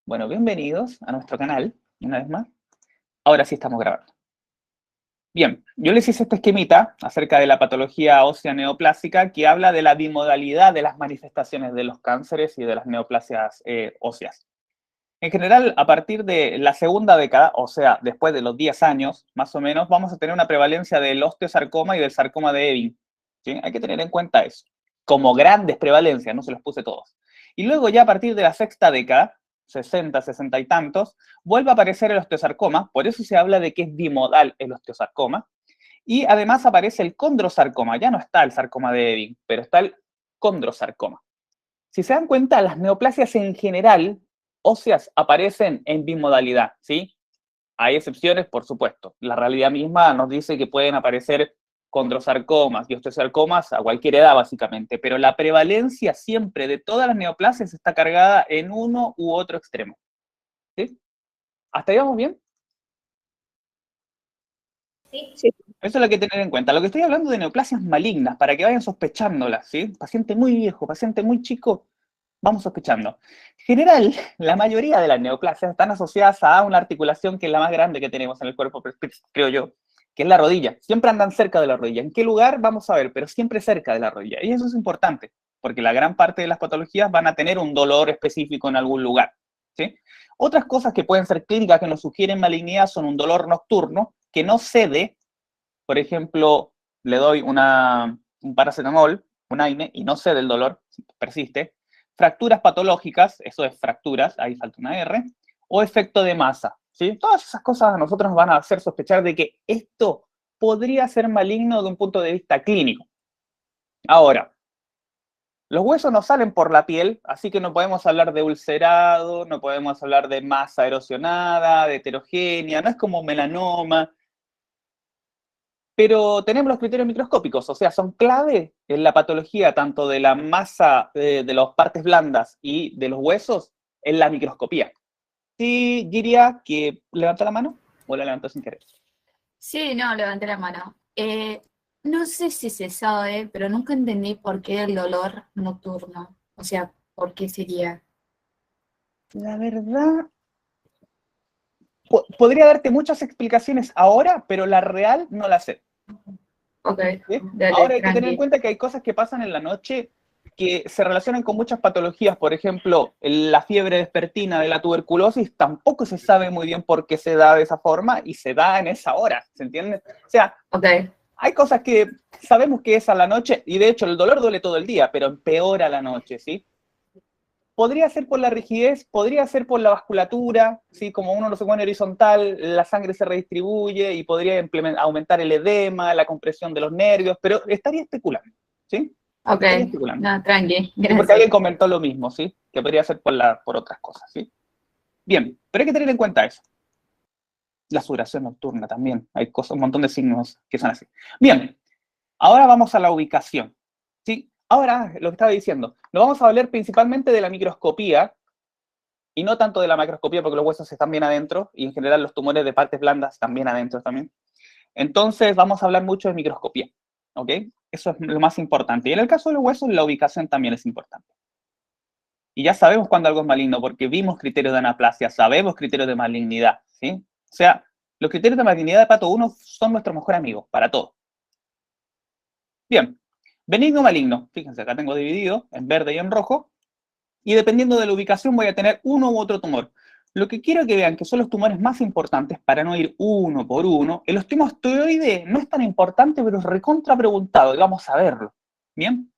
Bueno, bienvenidos a nuestro canal, una vez más. Ahora sí estamos grabando. Bien, yo les hice este esquemita acerca de la patología ósea neoplásica que habla de la bimodalidad de las manifestaciones de los cánceres y de las neoplasias óseas. En general, a partir de la segunda década, o sea, después de los 10 años, más o menos, vamos a tener una prevalencia del osteosarcoma y del sarcoma de Ewing. ¿Sí? Hay que tener en cuenta eso. Como grandes prevalencias, no se los puse todos. Y luego ya a partir de la sexta década, 60, 60 y tantos, vuelve a aparecer el osteosarcoma, por eso se habla de que es bimodal el osteosarcoma, y además aparece el condrosarcoma, ya no está el sarcoma de Ewing, pero está el condrosarcoma. Si se dan cuenta, las neoplasias en general óseas aparecen en bimodalidad, ¿sí? Hay excepciones, por supuesto. La realidad misma nos dice que pueden aparecer condrosarcomas y osteosarcomas a cualquier edad, básicamente, pero la prevalencia siempre de todas las neoplasias está cargada en uno u otro extremo, ¿sí? ¿Hasta ahí vamos bien? Sí, sí. Eso es lo que hay que tener en cuenta. Lo que estoy hablando de neoplasias malignas, para que vayan sospechándolas, ¿sí? Paciente muy viejo, paciente muy chico, vamos sospechando. En general, la mayoría de las neoplasias están asociadas a una articulación que es la más grande que tenemos en el cuerpo, creo yo, que es la rodilla. Siempre andan cerca de la rodilla. ¿En qué lugar? Vamos a ver, pero siempre cerca de la rodilla. Y eso es importante, porque la gran parte de las patologías van a tener un dolor específico en algún lugar, ¿sí? Otras cosas que pueden ser clínicas que nos sugieren malignidad son un dolor nocturno que no cede. Por ejemplo, le doy un paracetamol, un AINE, y no cede el dolor, persiste. Fracturas patológicas, eso es fracturas, ahí falta una R, o efecto de masa, ¿sí? Todas esas cosas a nosotros nos van a hacer sospechar de que esto podría ser maligno de un punto de vista clínico. Ahora, los huesos no salen por la piel, así que no podemos hablar de ulcerado, no podemos hablar de masa erosionada, de heterogénea, no es como melanoma, pero tenemos los criterios microscópicos, o sea, son clave en la patología tanto de la masa de las partes blandas y de los huesos en la microscopía. Sí, diría que levanta la mano o la levantó sin querer. Sí, no, levanté la mano. No sé si se sabe, pero nunca entendí por qué el dolor nocturno. O sea, ¿por qué sería? La verdad, podría darte muchas explicaciones ahora, pero la real no la sé. Ok, ¿Sí? dale, Ahora hay que tener en tranqui. cuenta que hay cosas que pasan en la noche que se relacionan con muchas patologías. Por ejemplo, la fiebre vespertina de la tuberculosis tampoco se sabe muy bien por qué se da de esa forma y se da en esa hora, ¿se entiende? O sea, Ok, hay cosas que sabemos que es a la noche y de hecho el dolor duele todo el día, pero empeora a la noche, ¿sí? Podría ser por la rigidez, podría ser por la vasculatura, ¿sí? Como uno no se pone horizontal, la sangre se redistribuye y podría aumentar el edema, la compresión de los nervios, pero estaría especulando, ¿sí? ok, Estaría especulando. no, tranqui, Y porque gracias. alguien comentó lo mismo, ¿sí? Que podría ser por otras cosas, ¿sí? Bien, pero hay que tener en cuenta eso. La sudoración nocturna también. Hay cosas, un montón de signos que son así. Bien, ahora vamos a la ubicación, ¿sí? Ahora, lo que estaba diciendo, nos vamos a hablar principalmente de la microscopía y no tanto de la macroscopía porque los huesos están bien adentro y en general los tumores de partes blandas están bien adentro también. Entonces vamos a hablar mucho de microscopía, ¿ok? Eso es lo más importante. Y en el caso de los huesos, la ubicación también es importante. Y ya sabemos cuándo algo es maligno porque vimos criterios de anaplasia, sabemos criterios de malignidad, ¿sí? O sea, los criterios de malignidad de pato 1 son nuestro mejor amigo para todo. Bien, benigno o maligno. Fíjense, acá tengo dividido en verde y en rojo. Y dependiendo de la ubicación voy a tener uno u otro tumor. Lo que quiero que vean que son los tumores más importantes para no ir uno por uno. El osteomastoide no es tan importante, pero es recontra preguntado y vamos a verlo. Bien.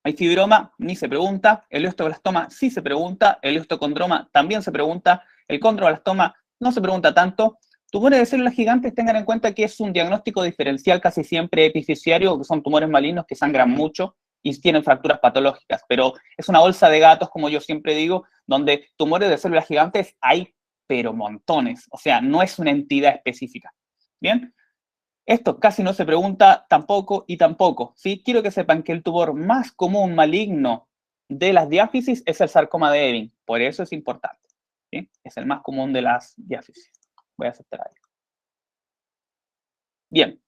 Hay fibroma, ni se pregunta. El osteoblastoma sí se pregunta. El osteocondroma también se pregunta. El condroblastoma no se pregunta tanto. Tumores de células gigantes, tengan en cuenta que es un diagnóstico diferencial casi siempre epifisiario, que son tumores malignos que sangran mucho y tienen fracturas patológicas, pero es una bolsa de gatos, como yo siempre digo, donde tumores de células gigantes hay, pero montones. O sea, no es una entidad específica. ¿Bien? Esto casi no se pregunta tampoco y tampoco, ¿sí? Quiero que sepan que el tumor más común maligno de las diáfisis es el sarcoma de Ewing, por eso es importante, ¿sí? Es el más común de las diáfisis. Voy a aceptar ahí. Bien,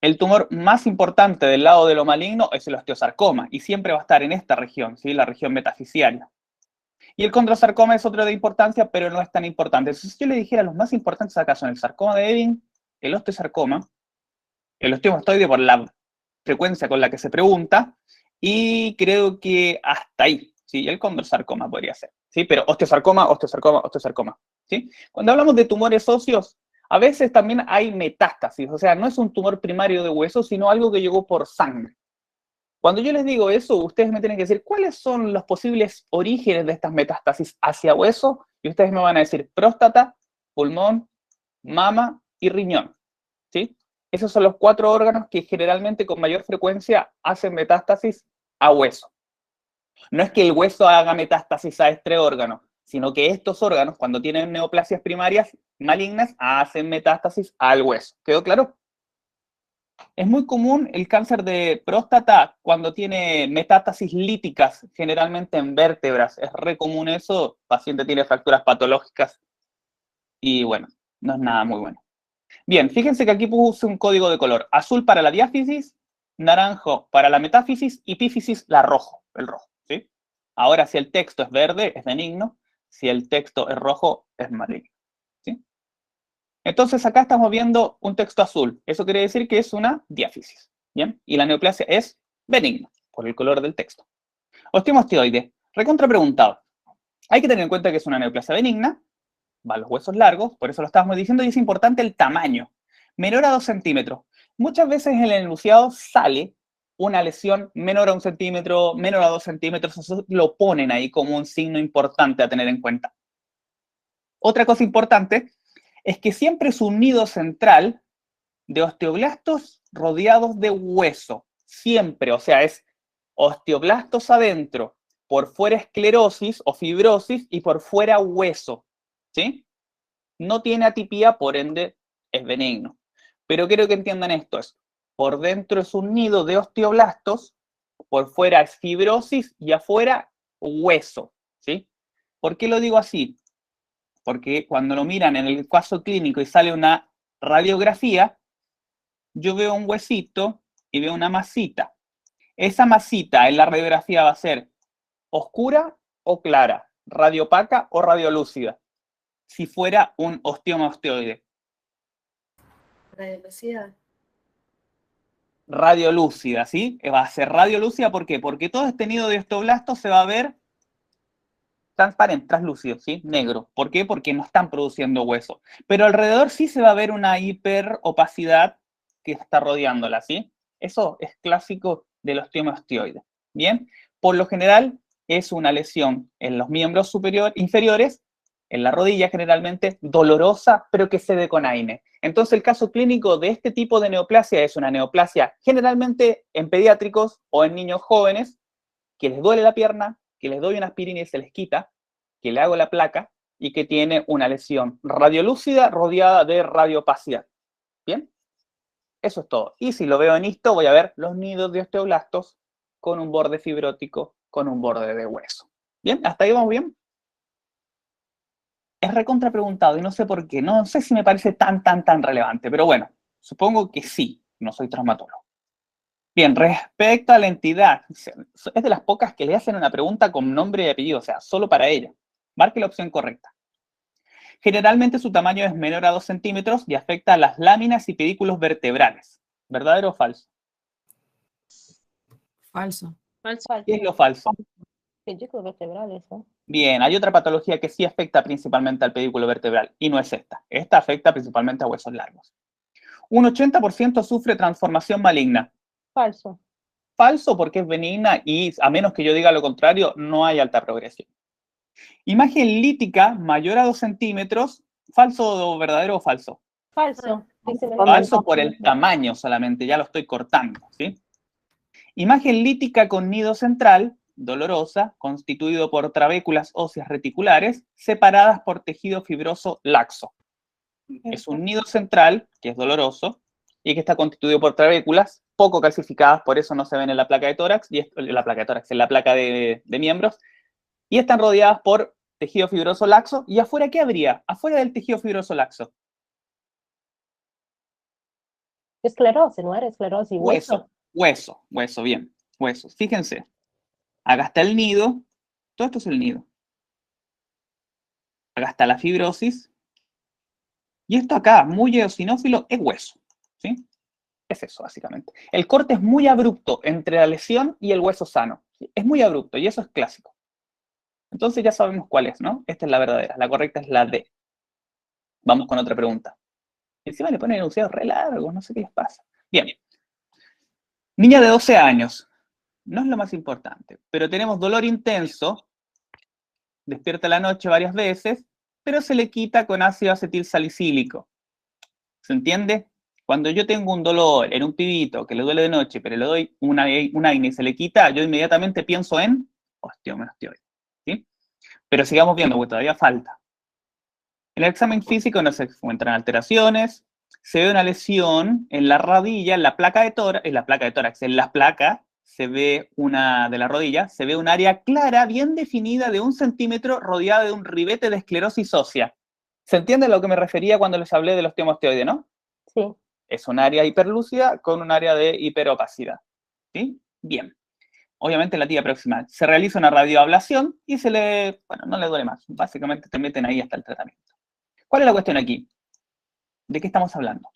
el tumor más importante del lado de lo maligno es el osteosarcoma y siempre va a estar en esta región, ¿sí? La región metafisiaria. Y el condrosarcoma es otro de importancia, pero no es tan importante. Entonces, si yo le dijera los más importantes acá son el sarcoma de Ewing, el osteosarcoma, el osteomastoide por la frecuencia con la que se pregunta, y creo que hasta ahí, ¿sí? El condrosarcoma podría ser, ¿sí? Pero osteosarcoma, osteosarcoma, osteosarcoma, ¿sí? Cuando hablamos de tumores óseos, a veces también hay metástasis, o sea, no es un tumor primario de hueso, sino algo que llegó por sangre. Cuando yo les digo eso, ustedes me tienen que decir cuáles son los posibles orígenes de estas metástasis hacia hueso, y ustedes me van a decir próstata, pulmón, mama y riñón, ¿sí? Esos son los 4 órganos que generalmente con mayor frecuencia hacen metástasis a hueso. No es que el hueso haga metástasis a este órgano, sino que estos órganos, cuando tienen neoplasias primarias malignas, hacen metástasis al hueso. ¿Quedó claro? Es muy común el cáncer de próstata cuando tiene metástasis líticas, generalmente en vértebras. Es re común eso, el paciente tiene fracturas patológicas y bueno, no es nada muy bueno. Bien, fíjense que aquí puse un código de color. Azul para la diáfisis, naranjo para la metáfisis y epífisis la rojo, el rojo, ¿sí? Ahora, si el texto es verde, es benigno. Si el texto es rojo, es maligno, ¿sí? Entonces, acá estamos viendo un texto azul. Eso quiere decir que es una diáfisis, ¿bien? Y la neoplasia es benigna, por el color del texto. Osteomastoide, recontra preguntado. Hay que tener en cuenta que es una neoplasia benigna, va a los huesos largos, por eso lo estábamos diciendo, y es importante el tamaño. Menor a 2 centímetros. Muchas veces en el enunciado sale una lesión menor a 1 centímetro, menor a 2 centímetros, eso lo ponen ahí como un signo importante a tener en cuenta. Otra cosa importante es que siempre es un nido central de osteoblastos rodeados de hueso. Siempre, o sea, es osteoblastos adentro, por fuera esclerosis o fibrosis y por fuera hueso, ¿sí? No tiene atipía, por ende es benigno. Pero quiero que entiendan esto, es por dentro es un nido de osteoblastos, por fuera es fibrosis y afuera hueso, ¿sí? ¿Por qué lo digo así? Porque cuando lo miran en el caso clínico y sale una radiografía, yo veo un huesito y veo una masita. Esa masita en la radiografía va a ser oscura o clara, radiopaca o radiolúcida, si fuera un osteoma osteoide. Radiolosidad. Radiolúcida, ¿sí? Va a ser radiolúcida, ¿por qué? Porque todo este nido de osteoblastos se va a ver transparente, translúcido, ¿sí? Negro. ¿Por qué? Porque no están produciendo hueso. Pero alrededor sí se va a ver una hiperopacidad que está rodeándola, ¿sí? Eso es clásico del osteoma osteoide. Bien, por lo general es una lesión en los miembros inferiores, en la rodilla generalmente, dolorosa, pero que se ve con AINE. Entonces el caso clínico de este tipo de neoplasia es una neoplasia generalmente en pediátricos o en niños jóvenes que les duele la pierna, que les doy una aspirina y se les quita, que le hago la placa y que tiene una lesión radiolúcida rodeada de radiopacidad. ¿Bien? Eso es todo. Y si lo veo en histo, voy a ver los nidos de osteoblastos con un borde fibrótico, con un borde de hueso. ¿Bien? ¿Hasta ahí vamos bien? Es recontra preguntado y no sé por qué. No sé si me parece tan relevante, pero bueno, supongo que sí. No soy traumatólogo. Bien, respecto a la entidad, es de las pocas que le hacen una pregunta con nombre y apellido, o sea, solo para ella. Marque la opción correcta. Generalmente su tamaño es menor a 2 centímetros y afecta a las láminas y pedículos vertebrales. ¿Verdadero o falso? Falso. ¿Qué es lo falso? Pedículos vertebrales, ¿no? Bien, hay otra patología que sí afecta principalmente al pedículo vertebral y no es esta. Esta afecta principalmente a huesos largos. Un 80% sufre transformación maligna. Falso. Falso porque es benigna y a menos que yo diga lo contrario, no hay alta progresión. Imagen lítica mayor a 2 centímetros, falso o verdadero o falso. Falso. Falso por el tamaño solamente, ya lo estoy cortando, ¿sí? Imagen lítica con nido central, dolorosa, constituido por trabéculas óseas reticulares, separadas por tejido fibroso laxo. Es un nido central, que es doloroso, y que está constituido por trabéculas poco calcificadas, por eso no se ven en la placa de tórax, y en la placa de tórax, en la placa de miembros, y están rodeadas por tejido fibroso laxo. ¿Y afuera qué habría? Afuera del tejido fibroso laxo. Esclerosis, ¿no era esclerosis? Hueso, bien. Huesos. Fíjense. Acá está el nido. Todo esto es el nido. Acá está la fibrosis. Y esto acá, muy eosinófilo, es hueso. ¿Sí? Es eso, básicamente. El corte es muy abrupto entre la lesión y el hueso sano. ¿Sí? Es muy abrupto y eso es clásico. Entonces ya sabemos cuál es, ¿no? Esta es la verdadera. La correcta es la D. Vamos con otra pregunta. Encima le ponen enunciados re largos, no sé qué les pasa. Bien. Niña de 12 años. No es lo más importante, pero tenemos dolor intenso, despierta la noche varias veces, pero se le quita con ácido acetil salicílico. ¿Se entiende? Cuando yo tengo un dolor en un pibito que le duele de noche, pero le doy una AINE y se le quita, yo inmediatamente pienso en osteomiostioide. ¿Sí? Pero sigamos viendo, porque todavía falta. En el examen físico no se encuentran alteraciones, se ve una lesión en la rodilla, en la placa de tórax, en la placa se ve una de la rodilla, se ve un área clara, bien definida de 1 centímetro, rodeada de un ribete de esclerosis ósea. ¿Se entiende a lo que me refería cuando les hablé del osteomiostioide, no? Sí. Es un área hiperlúcida con un área de hiperopacidad. ¿Sí? Bien. Obviamente la tibia proximal. Se realiza una radioablación y se le, bueno, no le duele más. Básicamente te meten ahí hasta el tratamiento. ¿Cuál es la cuestión aquí? ¿De qué estamos hablando?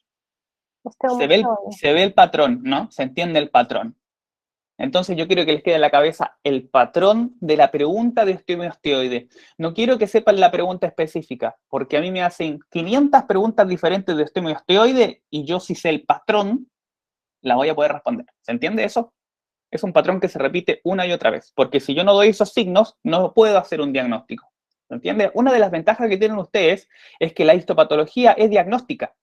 Osteomiostioide. Se ve el patrón, ¿no? Se entiende el patrón. Entonces yo quiero que les quede en la cabeza el patrón de la pregunta de osteomiostioide. No quiero que sepan la pregunta específica, porque a mí me hacen 500 preguntas diferentes de osteomiostioide y yo si sé el patrón, la voy a poder responder. ¿Se entiende eso? Es un patrón que se repite una y otra vez, porque si yo no doy esos signos, no puedo hacer un diagnóstico. ¿Se entiende? Una de las ventajas que tienen ustedes es que la histopatología es diagnóstica.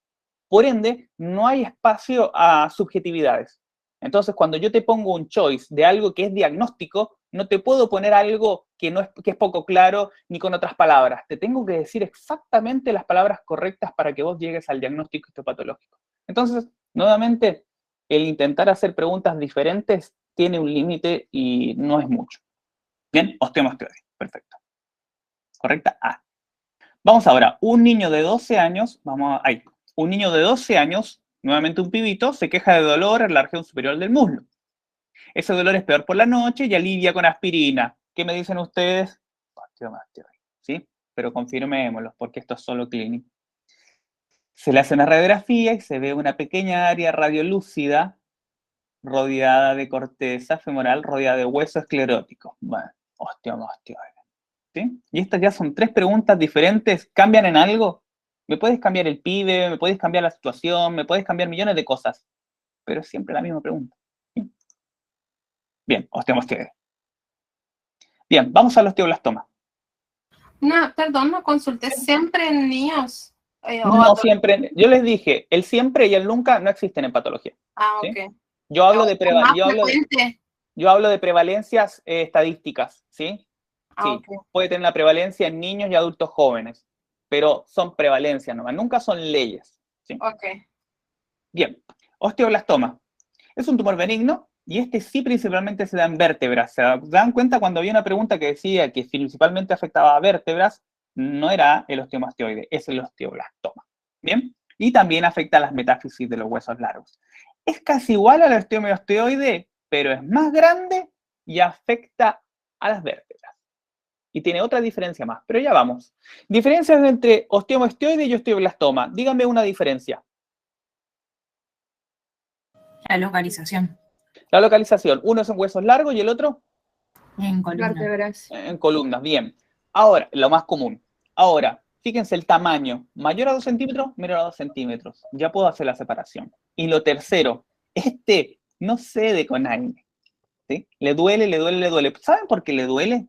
Por ende, no hay espacio a subjetividades. Entonces, cuando yo te pongo un choice de algo que es diagnóstico, no te puedo poner algo que es poco claro ni con otras palabras. Te tengo que decir exactamente las palabras correctas para que vos llegues al diagnóstico histopatológico. Entonces, nuevamente, el intentar hacer preguntas diferentes tiene un límite y no es mucho. Bien, osteomiostioide. Perfecto. Correcta A. Vamos ahora, un niño de 12 años, ahí. Un niño de 12 años, nuevamente un pibito, se queja de dolor en la región superior del muslo. Ese dolor es peor por la noche y alivia con aspirina. ¿Qué me dicen ustedes? Osteomiostioide. ¿Sí? Pero confirmémoslo, porque esto es solo clínico. Se le hace una radiografía y se ve una pequeña área radiolúcida rodeada de corteza femoral, rodeada de hueso esclerótico. Bueno, osteomiostioide. ¿Sí? Y estas ya son 3 preguntas diferentes. ¿Cambian en algo? Me puedes cambiar el pibe, me puedes cambiar la situación, me puedes cambiar millones de cosas, pero es siempre la misma pregunta. ¿Sí? Bien, osteomiostioide. Bien, vamos al osteoblastoma. No, perdón, no consulté siempre en niños. No siempre, yo les dije, el siempre y el nunca no existen en patología. Ah, ¿Sí? ok. Yo hablo de Más frecuente. yo hablo de prevalencias estadísticas, ¿sí? Ah, Sí, ok. puede tener la prevalencia en niños y adultos jóvenes, pero son prevalencias nomás, nunca son leyes. ¿Sí? Ok. Bien, osteoblastoma. Es un tumor benigno y este sí principalmente se da en vértebras. ¿Se dan cuenta cuando había una pregunta que decía que principalmente afectaba a vértebras? No era el osteomastioide, es el osteoblastoma. Bien, y también afecta a las metáfisis de los huesos largos. Es casi igual al osteomastioide, pero es más grande y afecta a las vértebras. Y tiene otra diferencia más, pero ya vamos. Diferencias entre osteomastioide y osteoblastoma. Díganme una diferencia. La localización La localización. Uno es en huesos largos y el otro en columna. Vértebras. en columnas. Bien. Ahora, lo más común. Ahora, fíjense el tamaño. Mayor a 2 centímetros, menor a 2 centímetros. Ya puedo hacer la separación. Y lo tercero, no cede con AINE. ¿Sí? Le duele, le duele, le duele. ¿Saben por qué le duele?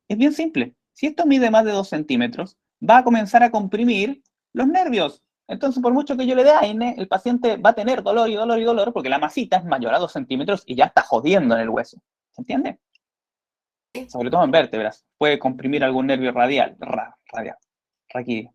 Es bien simple. Si esto mide más de 2 centímetros, va a comenzar a comprimir los nervios. Entonces, por mucho que yo le dé AINE, el paciente va a tener dolor y dolor y dolor porque la masita es mayor a 2 centímetros y ya está jodiendo en el hueso. ¿Se entiende? Sobre todo en vértebras. Puede comprimir algún nervio radial, raquídeo.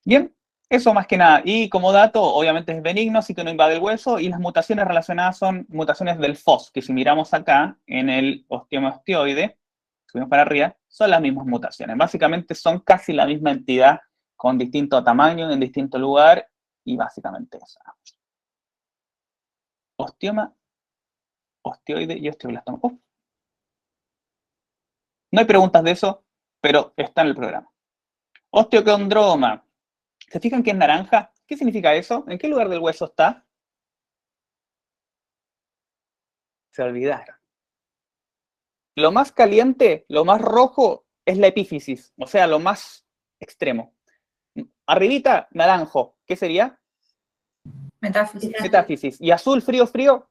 Bien, eso más que nada. Y como dato, obviamente es benigno, así que no invade el hueso. Y las mutaciones relacionadas son mutaciones del FOS, que si miramos acá en el osteomostioide, subimos para arriba, son las mismas mutaciones. Básicamente son casi la misma entidad con distinto tamaño, en distinto lugar, y básicamente eso. Osteoma, osteoide y osteoblastoma. No hay preguntas de eso, pero está en el programa. Osteocondroma. ¿Se fijan que es naranja? ¿Qué significa eso? ¿En qué lugar del hueso está? Se olvidaron. Lo más caliente, lo más rojo, es la epífisis, o sea, lo más extremo. Arribita, naranjo. ¿Qué sería? Metáfisis. Metáfisis. ¿Y azul, frío, frío?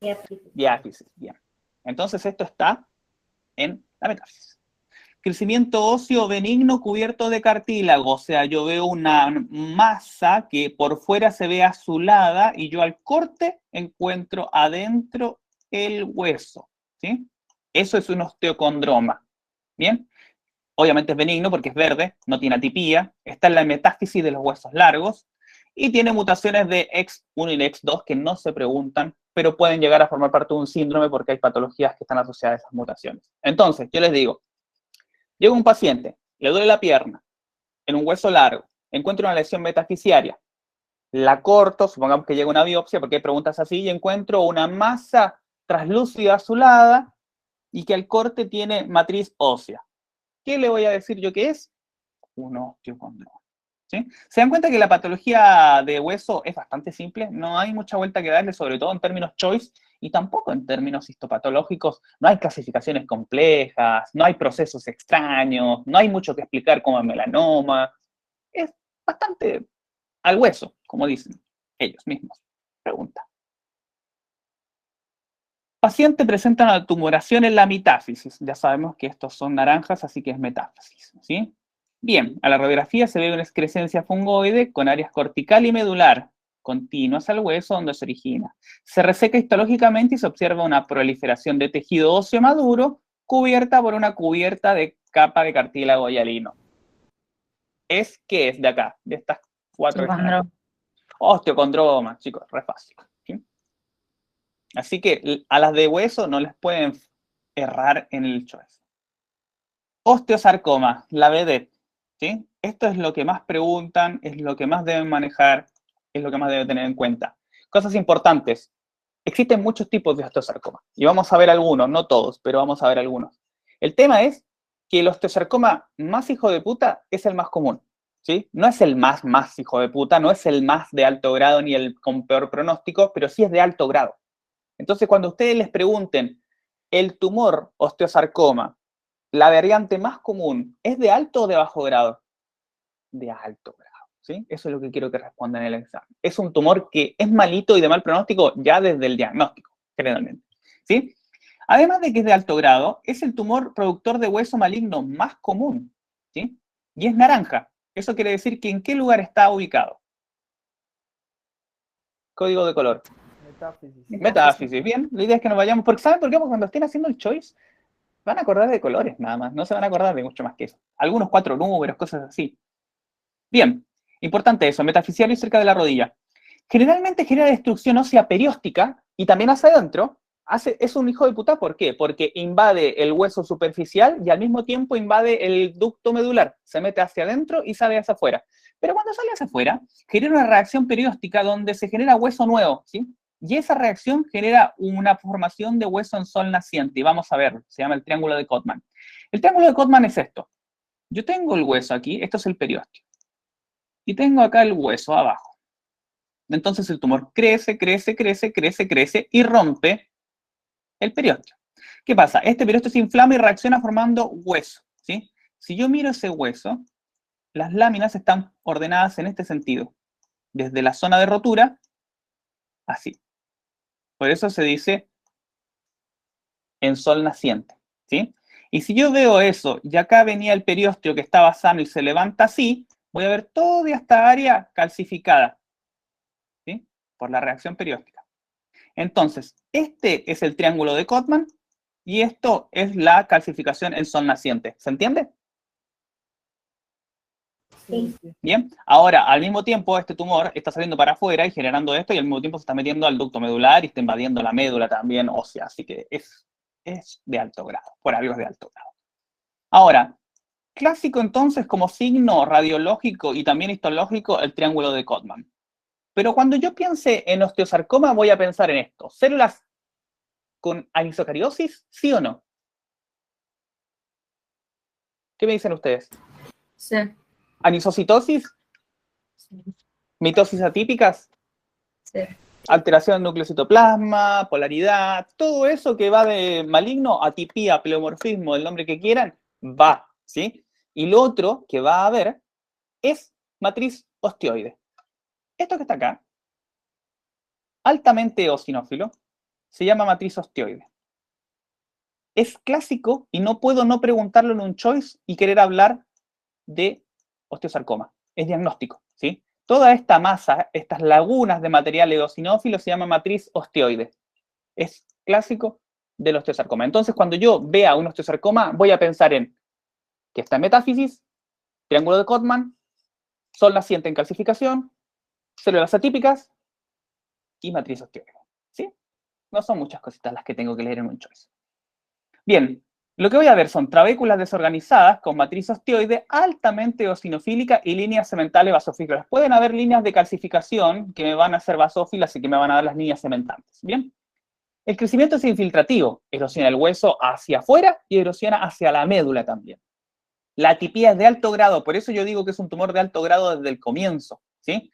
Diáfisis. Diáfisis. Bien. Entonces esto está en la metáfisis. Crecimiento óseo benigno cubierto de cartílago. O sea, yo veo una masa que por fuera se ve azulada y yo al corte encuentro adentro el hueso. ¿Sí? Eso es un osteocondroma. ¿Bien? Obviamente es benigno porque es verde, no tiene atipía, está en la metáfisis de los huesos largos y tiene mutaciones de X1 y de X2 que no se preguntan, pero pueden llegar a formar parte de un síndrome porque hay patologías que están asociadas a esas mutaciones. Entonces, yo les digo, llega un paciente, le duele la pierna, en un hueso largo, encuentro una lesión metafisiaria, la corto, supongamos que llega una biopsia, porque hay preguntas así, y encuentro una masa translúcida azulada y que al corte tiene matriz ósea. ¿Qué le voy a decir yo que es? Un osteocondroma. ¿Sí? Se dan cuenta que la patología de hueso es bastante simple, no hay mucha vuelta que darle, sobre todo en términos choice y tampoco en términos histopatológicos, no hay clasificaciones complejas, no hay procesos extraños, no hay mucho que explicar como el melanoma, es bastante al hueso, como dicen ellos mismos. Pregunta. Paciente presenta una tumoración en la metáfisis, ya sabemos que estos son naranjas, así que es metáfisis, ¿sí? Bien, a la radiografía se ve una excrescencia fungoide con áreas cortical y medular, continuas al hueso donde se origina. Se reseca histológicamente y se observa una proliferación de tejido óseo maduro cubierta por una cubierta de capa de cartílago hialino. ¿Qué es de acá? De estas cuatro. Osteocondroma, chicos, re fácil. ¿Sí? Así que a las de hueso no les pueden errar en el choice. Osteosarcoma, la vedette. ¿Sí? Esto es lo que más preguntan, es lo que más deben manejar, es lo que más deben tener en cuenta. Cosas importantes. Existen muchos tipos de osteosarcoma. Y vamos a ver algunos, no todos, pero vamos a ver algunos. El tema es que el osteosarcoma más hijo de puta es el más común. ¿Sí? No es el más hijo de puta, no es el más de alto grado ni el con peor pronóstico, pero sí es de alto grado. Entonces, cuando ustedes les pregunten, el tumor osteosarcoma, la variante más común, ¿es de alto o de bajo grado? De alto grado, ¿sí? Eso es lo que quiero que respondan en el examen. Es un tumor que es malito y de mal pronóstico ya desde el diagnóstico, generalmente, ¿sí? Además de que es de alto grado, es el tumor productor de hueso maligno más común, ¿sí? Y es naranja. Eso quiere decir que ¿en qué lugar está ubicado? Código de color. Metáfisis, bien. La idea es que nos vayamos, porque ¿saben por qué? Porque cuando estén haciendo el choice, van a acordar de colores nada más, no se van a acordar de mucho más que eso. Algunos 4 números, cosas así. Bien, importante eso, metafisial y cerca de la rodilla. Generalmente genera destrucción ósea perióstica y también hacia adentro. Es un hijo de puta, ¿por qué? Porque invade el hueso superficial y al mismo tiempo invade el ducto medular. Se mete hacia adentro y sale hacia afuera. Pero cuando sale hacia afuera, genera una reacción perióstica donde se genera hueso nuevo, ¿sí? Y esa reacción genera una formación de hueso en sol naciente. Y vamos a ver, se llama el triángulo de Codman. El triángulo de Codman es esto. Yo tengo el hueso aquí, esto es el periósteo. Y tengo acá el hueso abajo. Entonces el tumor crece y rompe el periósteo. ¿Qué pasa? Este periósteo se inflama y reacciona formando hueso, ¿sí? Si yo miro ese hueso, las láminas están ordenadas en este sentido. Desde la zona de rotura, así. Por eso se dice en sol naciente, ¿sí? Y si yo veo eso, y acá venía el periósteo que estaba sano y se levanta así, voy a ver toda esta área calcificada, ¿sí? Por la reacción perióstica. Entonces, este es el triángulo de Codman y esto es la calcificación en sol naciente. ¿Se entiende? Sí. Bien. Ahora, al mismo tiempo, este tumor está saliendo para afuera y generando esto y al mismo tiempo se está metiendo al ducto medular y está invadiendo la médula también ósea. Así que es de alto grado, por algo es de alto grado. Ahora, clásico entonces como signo radiológico y también histológico el triángulo de Codman. Pero cuando yo piense en osteosarcoma voy a pensar en esto. ¿Células con anisocariosis? ¿Sí o no? ¿Qué me dicen ustedes? Sí. Anisocitosis, Sí. mitosis atípicas, Sí. alteración del núcleo citoplasma, polaridad, todo eso que va de maligno, atipía, pleomorfismo, el nombre que quieran, va, ¿sí? Y lo otro que va a haber es matriz osteoide. Esto que está acá, altamente eosinófilo, se llama matriz osteoide. Es clásico y no puedo no preguntarlo en un choice y querer hablar de osteosarcoma. Es diagnóstico, ¿sí? Toda esta masa, estas lagunas de material eosinófilo se llama matriz osteoide. Es clásico del osteosarcoma. Entonces, cuando yo vea un osteosarcoma, voy a pensar en que está en metáfisis, triángulo de Codman, sol naciente en calcificación, células atípicas y matriz osteoide. ¿Sí? No son muchas cositas las que tengo que leer en un choice. Bien, lo que voy a ver son trabéculas desorganizadas con matriz osteoide altamente eosinofílica y líneas sementales basofílicas. Pueden haber líneas de calcificación que me van a hacer basófilas y que me van a dar las líneas sementantes. Bien. El crecimiento es infiltrativo, erosiona el hueso hacia afuera y erosiona hacia la médula también. La atipía es de alto grado, por eso yo digo que es un tumor de alto grado desde el comienzo, ¿sí?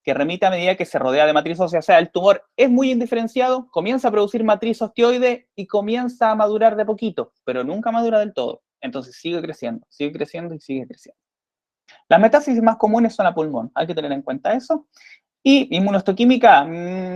Que remite a medida que se rodea de matriz ósea. O sea, el tumor es muy indiferenciado, comienza a producir matriz osteoide y comienza a madurar de poquito, pero nunca madura del todo. Entonces sigue creciendo y sigue creciendo. Las metástasis más comunes son a pulmón, hay que tener en cuenta eso. Y inmunohistoquímica,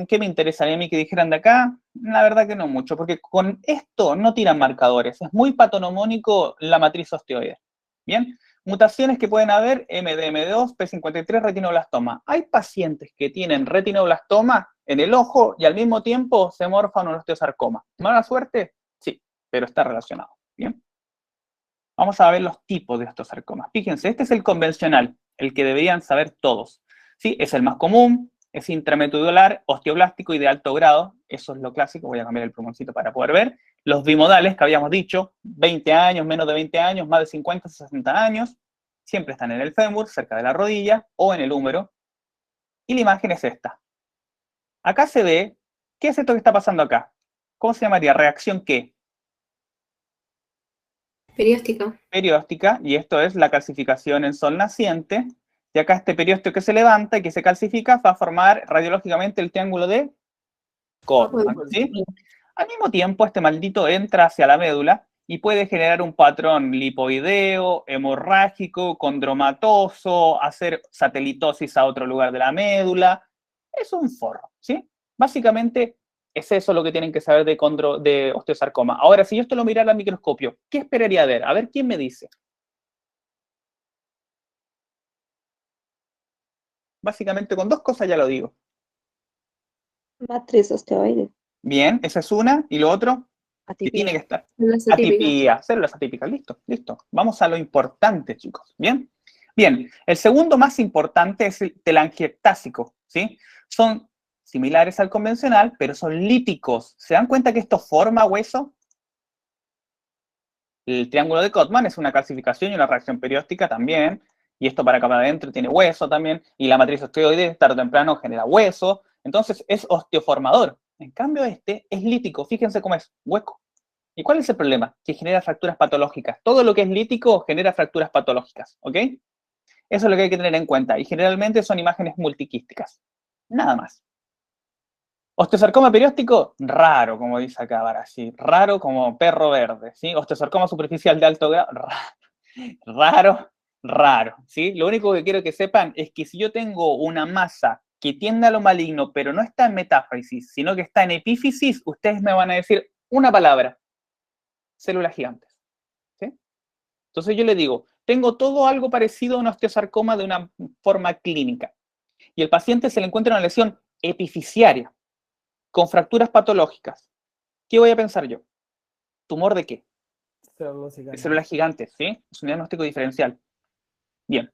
¿qué me interesaría a mí que dijeran de acá? La verdad que no mucho, porque con esto no tiran marcadores. Es muy patonomónico la matriz osteoide. ¿Bien? Mutaciones que pueden haber, MDM2, P53, retinoblastoma. Hay pacientes que tienen retinoblastoma en el ojo y al mismo tiempo se morfan un osteosarcoma. ¿Mala suerte? Sí, pero está relacionado. ¿Bien? Vamos a ver los tipos de osteosarcomas. Fíjense, este es el convencional, el que deberían saber todos. ¿Sí? Es el más común, es intramedular, osteoblástico y de alto grado. Eso es lo clásico. Voy a cambiar el plumoncito para poder ver. Los bimodales que habíamos dicho, 20 años, menos de 20 años, más de 50, 60 años, siempre están en el fémur, cerca de la rodilla o en el húmero. Y la imagen es esta. Acá se ve, ¿qué es esto que está pasando acá? ¿Cómo se llamaría? ¿Reacción qué? Perióstica. Perióstica, y esto es la calcificación en sol naciente. Y acá este periósteo que se levanta y que se calcifica va a formar radiológicamente el triángulo de Codman, ¿sí? Al mismo tiempo, este maldito entra hacia la médula y puede generar un patrón lipoideo, hemorrágico, condromatoso, hacer satelitosis a otro lugar de la médula. Es un forro, ¿sí? Básicamente es eso lo que tienen que saber de osteosarcoma. Ahora, si yo esto lo mirara al microscopio, ¿qué esperaría ver? A ver, ¿quién me dice? Básicamente con dos cosas ya lo digo. Matriz osteoide. Bien, esa es una. Y lo otro, que tiene que estar. Células atípicas. Atipía, células atípicas, listo, listo. Vamos a lo importante, chicos, ¿bien? Bien, el segundo más importante es el telangiectásico, ¿sí? Son similares al convencional, pero son líticos. ¿Se dan cuenta que esto forma hueso? El triángulo de Codman es una calcificación y una reacción perióstica también, y esto para acá para adentro tiene hueso también, y la matriz osteoide tarde o temprano genera hueso, entonces es osteoformador. En cambio este es lítico, fíjense cómo es, hueco. ¿Y cuál es el problema? Que genera fracturas patológicas. Todo lo que es lítico genera fracturas patológicas, ¿ok? Eso es lo que hay que tener en cuenta. Y generalmente son imágenes multiquísticas. Nada más. Osteosarcoma perióstico, raro, como dice acá Barassi. Raro como perro verde, ¿sí? Osteosarcoma superficial de alto grado, raro, raro, ¿sí? Lo único que quiero que sepan es que si yo tengo una masa que tiende a lo maligno, pero no está en metáfisis, sino que está en epífisis, ustedes me van a decir una palabra. Células gigantes. ¿Sí? Entonces yo le digo, tengo todo algo parecido a un osteosarcoma de una forma clínica. Y el paciente se le encuentra una lesión epifisiaria, con fracturas patológicas. ¿Qué voy a pensar yo? ¿Tumor de qué? De células gigantes, ¿sí? Es un diagnóstico diferencial. Bien.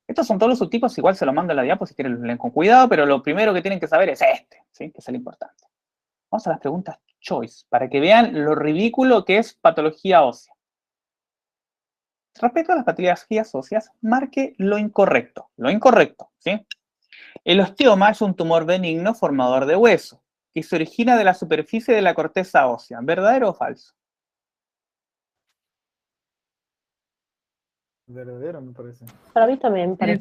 Estos son todos los subtipos, igual se los mando a la diapo si quieren los leen con cuidado, pero lo primero que tienen que saber es este, ¿sí? Que es el importante. Vamos a las preguntas choice, para que vean lo ridículo que es patología ósea. Respecto a las patologías óseas, marque lo incorrecto. Lo incorrecto, ¿sí? El osteoma es un tumor benigno formador de hueso, que se origina de la superficie de la corteza ósea. ¿Verdadero o falso? Verdadero, me parece. Para mí también. Pero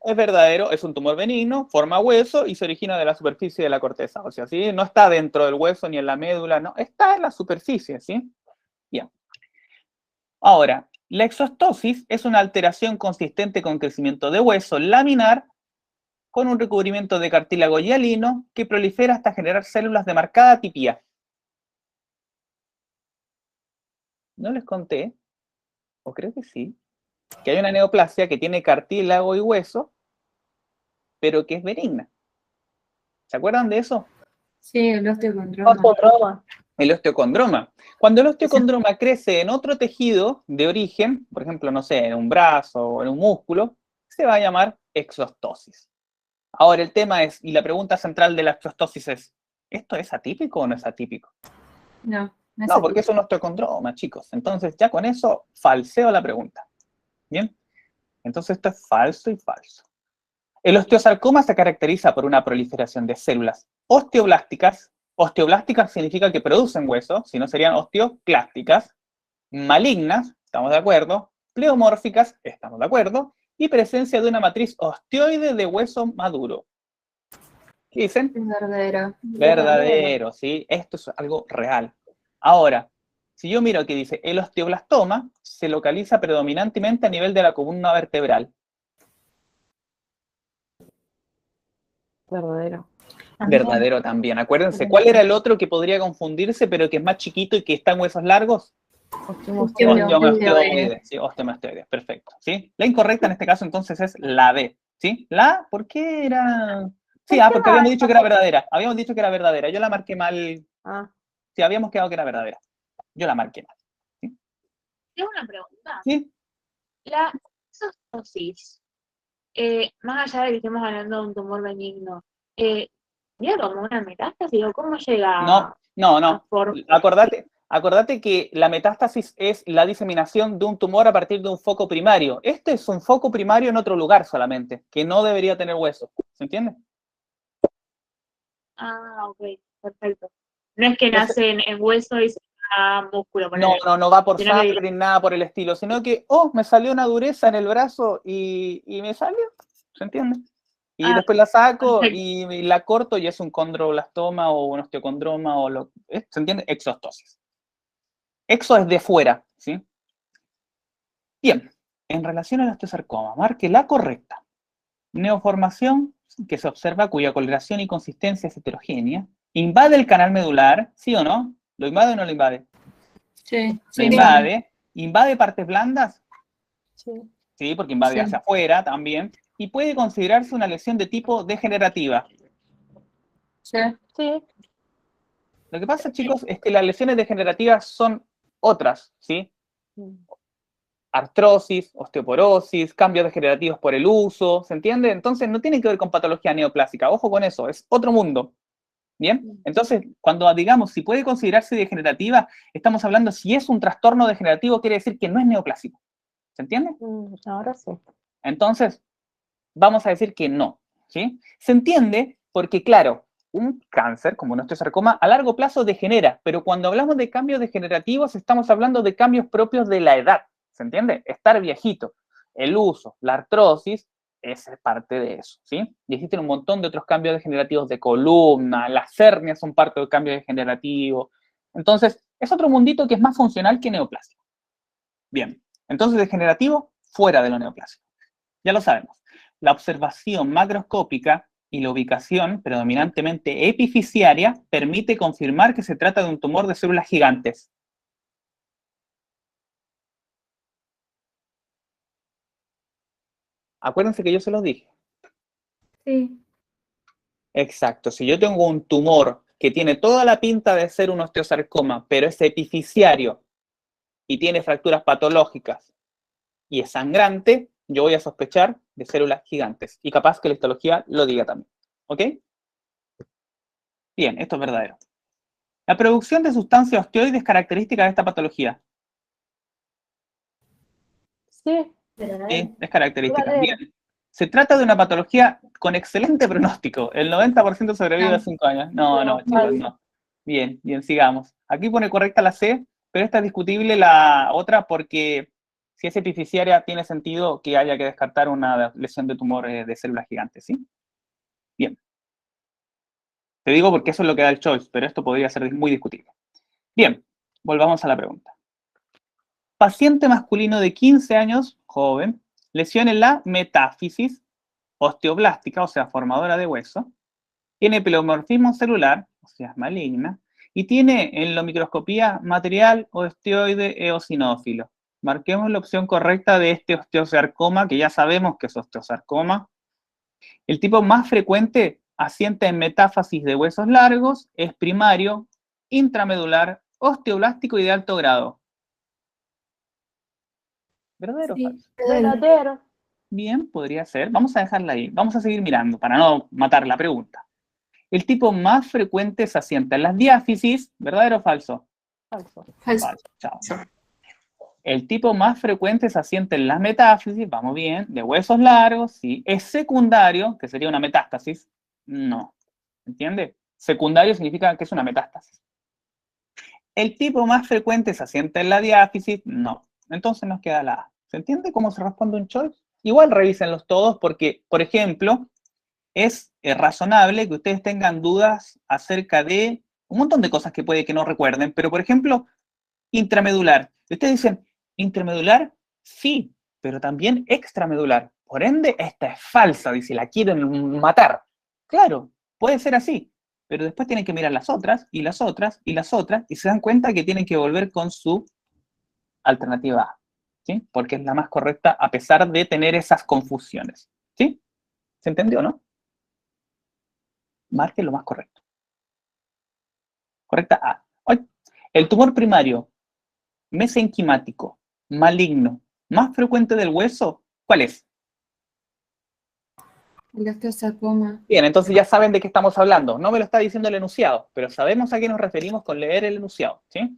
Es verdadero, es un tumor benigno, forma hueso y se origina de la superficie de la corteza ósea, ¿sí? No está dentro del hueso ni en la médula, no, está en la superficie, ¿sí? Bien. Ahora, la exostosis es una alteración consistente con crecimiento de hueso laminar con un recubrimiento de cartílago hialino que prolifera hasta generar células de marcada tipía. ¿No les conté? O creo que sí. Que hay una neoplasia que tiene cartílago y hueso, pero que es benigna. ¿Se acuerdan de eso? Sí, el osteocondroma. Osteotroma. El osteocondroma. Cuando el osteocondroma crece en otro tejido de origen, por ejemplo, no sé, en un brazo o en un músculo, se va a llamar exostosis. Ahora el tema es, y la pregunta central de la exostosis es, ¿esto es atípico o no es atípico? No, No, porque es un osteocondroma, chicos. Entonces ya con eso falseo la pregunta. ¿Bien? Entonces esto es falso y falso. El osteosarcoma se caracteriza por una proliferación de células osteoblásticas. Osteoblásticas significa que producen hueso, si no serían osteoclásticas. Malignas, estamos de acuerdo. Pleomórficas, estamos de acuerdo. Y presencia de una matriz osteoide de hueso maduro. ¿Qué dicen? es verdadero. Verdadero, ¿sí? Esto es algo real. Ahora, si yo miro que dice, el osteoblastoma se localiza predominantemente a nivel de la columna vertebral. Verdadero. Verdadero también. Acuérdense, ¿cuál era el otro que podría confundirse, pero que es más chiquito y que está en huesos largos? Osteomastoides. Sí, osteomastoides, perfecto. ¿Sí? La incorrecta en este caso entonces es la D. ¿Sí? ¿La? ¿Por qué era...? Sí, porque habíamos dicho que era verdadera. Habíamos dicho que era verdadera. Yo la marqué mal. Sí, habíamos quedado que era verdadera. Yo la marqué mal. ¿Sí? Tengo una pregunta. ¿Sí? La exostosis, más allá de que estemos hablando de un tumor benigno, ¿llega como una metástasis o cómo llega No. Acordate que la metástasis es la diseminación de un tumor a partir de un foco primario. Este es un foco primario en otro lugar solamente, que no debería tener hueso. ¿Se entiende? Ah, ok, perfecto. No es que nace en hueso y se da músculo. No va por Sino sangre ni nada por el estilo, sino que, me salió una dureza en el brazo y me salió, ¿se entiende? Y después la saco perfecto. y la corto y es un condroblastoma o un osteocondroma ¿se entiende? Exostosis. Exo es de fuera, ¿sí? Bien, en relación al osteosarcoma, marque la correcta. Neoformación que se observa cuya coloración y consistencia es heterogénea. ¿Invade el canal medular? ¿Sí o no? ¿Lo invade o no lo invade? Sí. Lo invade. ¿Invade partes blandas? Sí. Sí, porque invade hacia afuera también. Y puede considerarse una lesión de tipo degenerativa. Sí. Lo que pasa, chicos, es que las lesiones degenerativas son otras, ¿sí? Artrosis, osteoporosis, cambios degenerativos por el uso, ¿se entiende? Entonces no tiene que ver con patología neoplásica, ojo con eso, es otro mundo. ¿Bien? Entonces, cuando digamos si puede considerarse degenerativa, estamos hablando si es un trastorno degenerativo, quiere decir que no es neoplásico. ¿Se entiende? Ahora sí. Entonces, vamos a decir que no, ¿sí? Se entiende porque, claro, un cáncer, como un osteosarcoma, a largo plazo degenera, pero cuando hablamos de cambios degenerativos, estamos hablando de cambios propios de la edad, ¿se entiende? Estar viejito. El uso, la artrosis, es parte de eso, ¿sí? Y existen un montón de otros cambios degenerativos de columna, las hernias son parte del cambio degenerativo. Entonces, es otro mundito que es más funcional que neoplásico. Bien, entonces degenerativo, fuera de lo neoplásico. Ya lo sabemos. La observación macroscópica y la ubicación predominantemente epifisiaria permite confirmar que se trata de un tumor de células gigantes. Acuérdense que yo se los dije. Sí. Exacto. Si yo tengo un tumor que tiene toda la pinta de ser un osteosarcoma, pero es epifisiario y tiene fracturas patológicas y es sangrante, yo voy a sospechar de células gigantes. Y capaz que la histología lo diga también. ¿Ok? Bien, esto es verdadero. La producción de sustancias osteoides es característica de esta patología. Sí. Sí, es característica. Bien. Se trata de una patología con excelente pronóstico. El 90% sobrevive a 5 años. No, chicos, no. Bien, sigamos. Aquí pone correcta la C, pero esta es discutible la otra porque Si es epificiaria, tiene sentido que haya que descartar una lesión de tumor de células gigantes, ¿sí? Bien. Te digo porque eso es lo que da el choice, pero esto podría ser muy discutible. Bien, volvamos a la pregunta. Paciente masculino de 15 años, joven, lesión en la metáfisis osteoblástica, o sea, formadora de hueso, tiene pleomorfismo celular, o sea, es maligna, y tiene en la microscopía material osteoide eosinófilo. Marquemos la opción correcta de este osteosarcoma, que ya sabemos que es osteosarcoma. El tipo más frecuente asienta en metáfasis de huesos largos, es primario, intramedular, osteoblástico y de alto grado. ¿Verdadero o Sí. falso? Verdadero. Bien, podría ser. Vamos a dejarla ahí. Vamos a seguir mirando para no matar la pregunta. El tipo más frecuente se asienta en las diáfisis. ¿Verdadero o falso? Falso. Falso. Falso. Chao. El tipo más frecuente se asienta en las metáfisis. Vamos bien. De huesos largos. Sí. ¿Es secundario? Que sería una metástasis. No. ¿Entiende? Secundario significa que es una metástasis. El tipo más frecuente se asienta en la diáfisis. No. Entonces nos queda la A. ¿Se entiende cómo se responde un choice? Igual revísenlos todos porque, por ejemplo, es razonable que ustedes tengan dudas acerca de un montón de cosas que puede que no recuerden, pero por ejemplo, intramedular. Ustedes dicen, ¿intramedular? Sí, pero también extramedular. Por ende, esta es falsa, dice, la quieren matar. Claro, puede ser así, pero después tienen que mirar las otras, y las otras, y las otras, y se dan cuenta que tienen que volver con su alternativa A, ¿sí? Porque es la más correcta a pesar de tener esas confusiones, ¿sí? ¿Se entendió, no? Marque lo más correcto. Correcta A. El tumor primario, mesenquimático, maligno, más frecuente del hueso, ¿cuál es? El osteosarcoma. Bien, entonces ya saben de qué estamos hablando. No me lo está diciendo el enunciado, pero sabemos a qué nos referimos con leer el enunciado, ¿sí?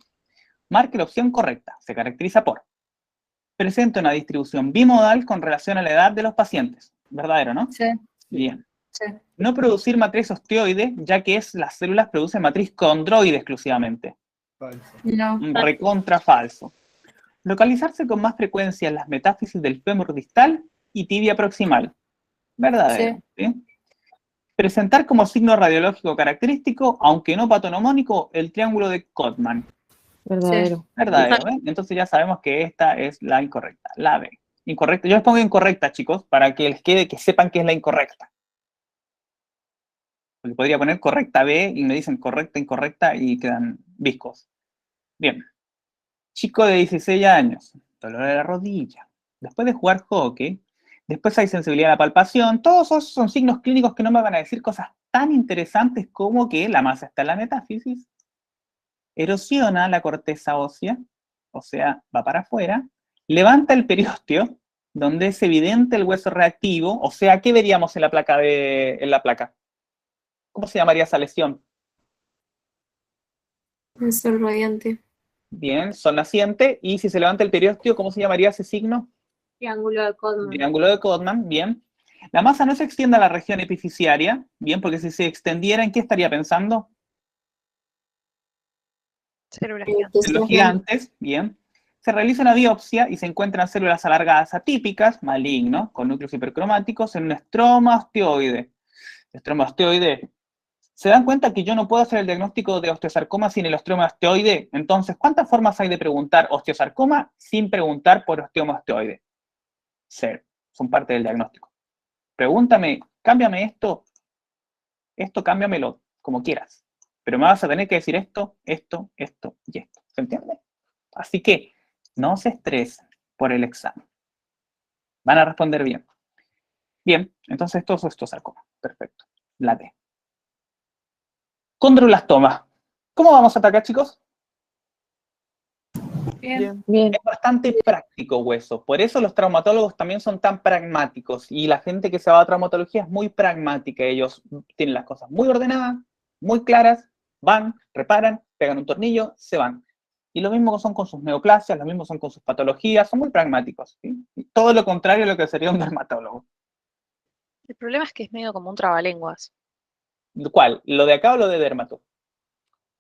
Marque la opción correcta. Se caracteriza por: presenta una distribución bimodal con relación a la edad de los pacientes. ¿Verdadero, no? Sí. Bien. Sí. No producir matriz osteoide, ya que las células producen matriz condroide exclusivamente. Falso. No. Recontra falso. Localizarse con más frecuencia en las metáfisis del fémur distal y tibia proximal. Verdadero. ¿Sí? Presentar como signo radiológico característico, aunque no patonomónico, el triángulo de Codman. Verdadero. Verdadero, ¿eh? Entonces ya sabemos que esta es la incorrecta, la B. Incorrecta. Yo les pongo incorrecta, chicos, para que les quede, que sepan que es la incorrecta. Porque podría poner correcta B y me dicen correcta, incorrecta y quedan viscos. Bien. Chico de 16 años, dolor de la rodilla. Después de jugar hockey, después hay sensibilidad a la palpación. Todos esos son signos clínicos que no me van a decir cosas tan interesantes como que la masa está en la metáfisis, erosiona la corteza ósea, o sea, va para afuera, levanta el periósteo, donde es evidente el hueso reactivo, o sea, ¿qué veríamos en la placa? ¿Cómo se llamaría esa lesión? El sol radiante. Bien, sol naciente, y si se levanta el periósteo, ¿cómo se llamaría ese signo? Triángulo de Codman. Triángulo de Codman, bien. La masa no se extiende a la región epificiaria, bien, porque si se extendiera, ¿en qué estaría pensando? Células En los gigantes, bien. Se realiza una biopsia y se encuentran células alargadas atípicas, maligno, con núcleos hipercromáticos, en un estroma osteoide. Estroma osteoide. ¿Se dan cuenta que yo no puedo hacer el diagnóstico de osteosarcoma sin el osteoma osteoide? Entonces, ¿cuántas formas hay de preguntar osteosarcoma sin preguntar por osteoma osteoide? Cero. Son parte del diagnóstico. Pregúntame, cámbiame esto cámbiamelo como quieras. Pero me vas a tener que decir esto, esto, esto y esto. ¿Se entiende? Así que no se estresen por el examen. Van a responder bien. Bien, entonces esto es osteosarcoma. Perfecto. La D. Condroblastoma. ¿Cómo vamos a atacar, chicos? Bien. Bien. Es bastante práctico hueso. Por eso los traumatólogos también son tan pragmáticos. Y la gente que se va a traumatología es muy pragmática. Ellos tienen las cosas muy ordenadas, muy claras, van, reparan, pegan un tornillo, se van. Y lo mismo son con sus neoplasias, lo mismo son con sus patologías, son muy pragmáticos, ¿sí? Y todo lo contrario a lo que sería un dermatólogo. El problema es que es medio como un trabalenguas. ¿Cuál? ¿Lo de acá o lo de dermato?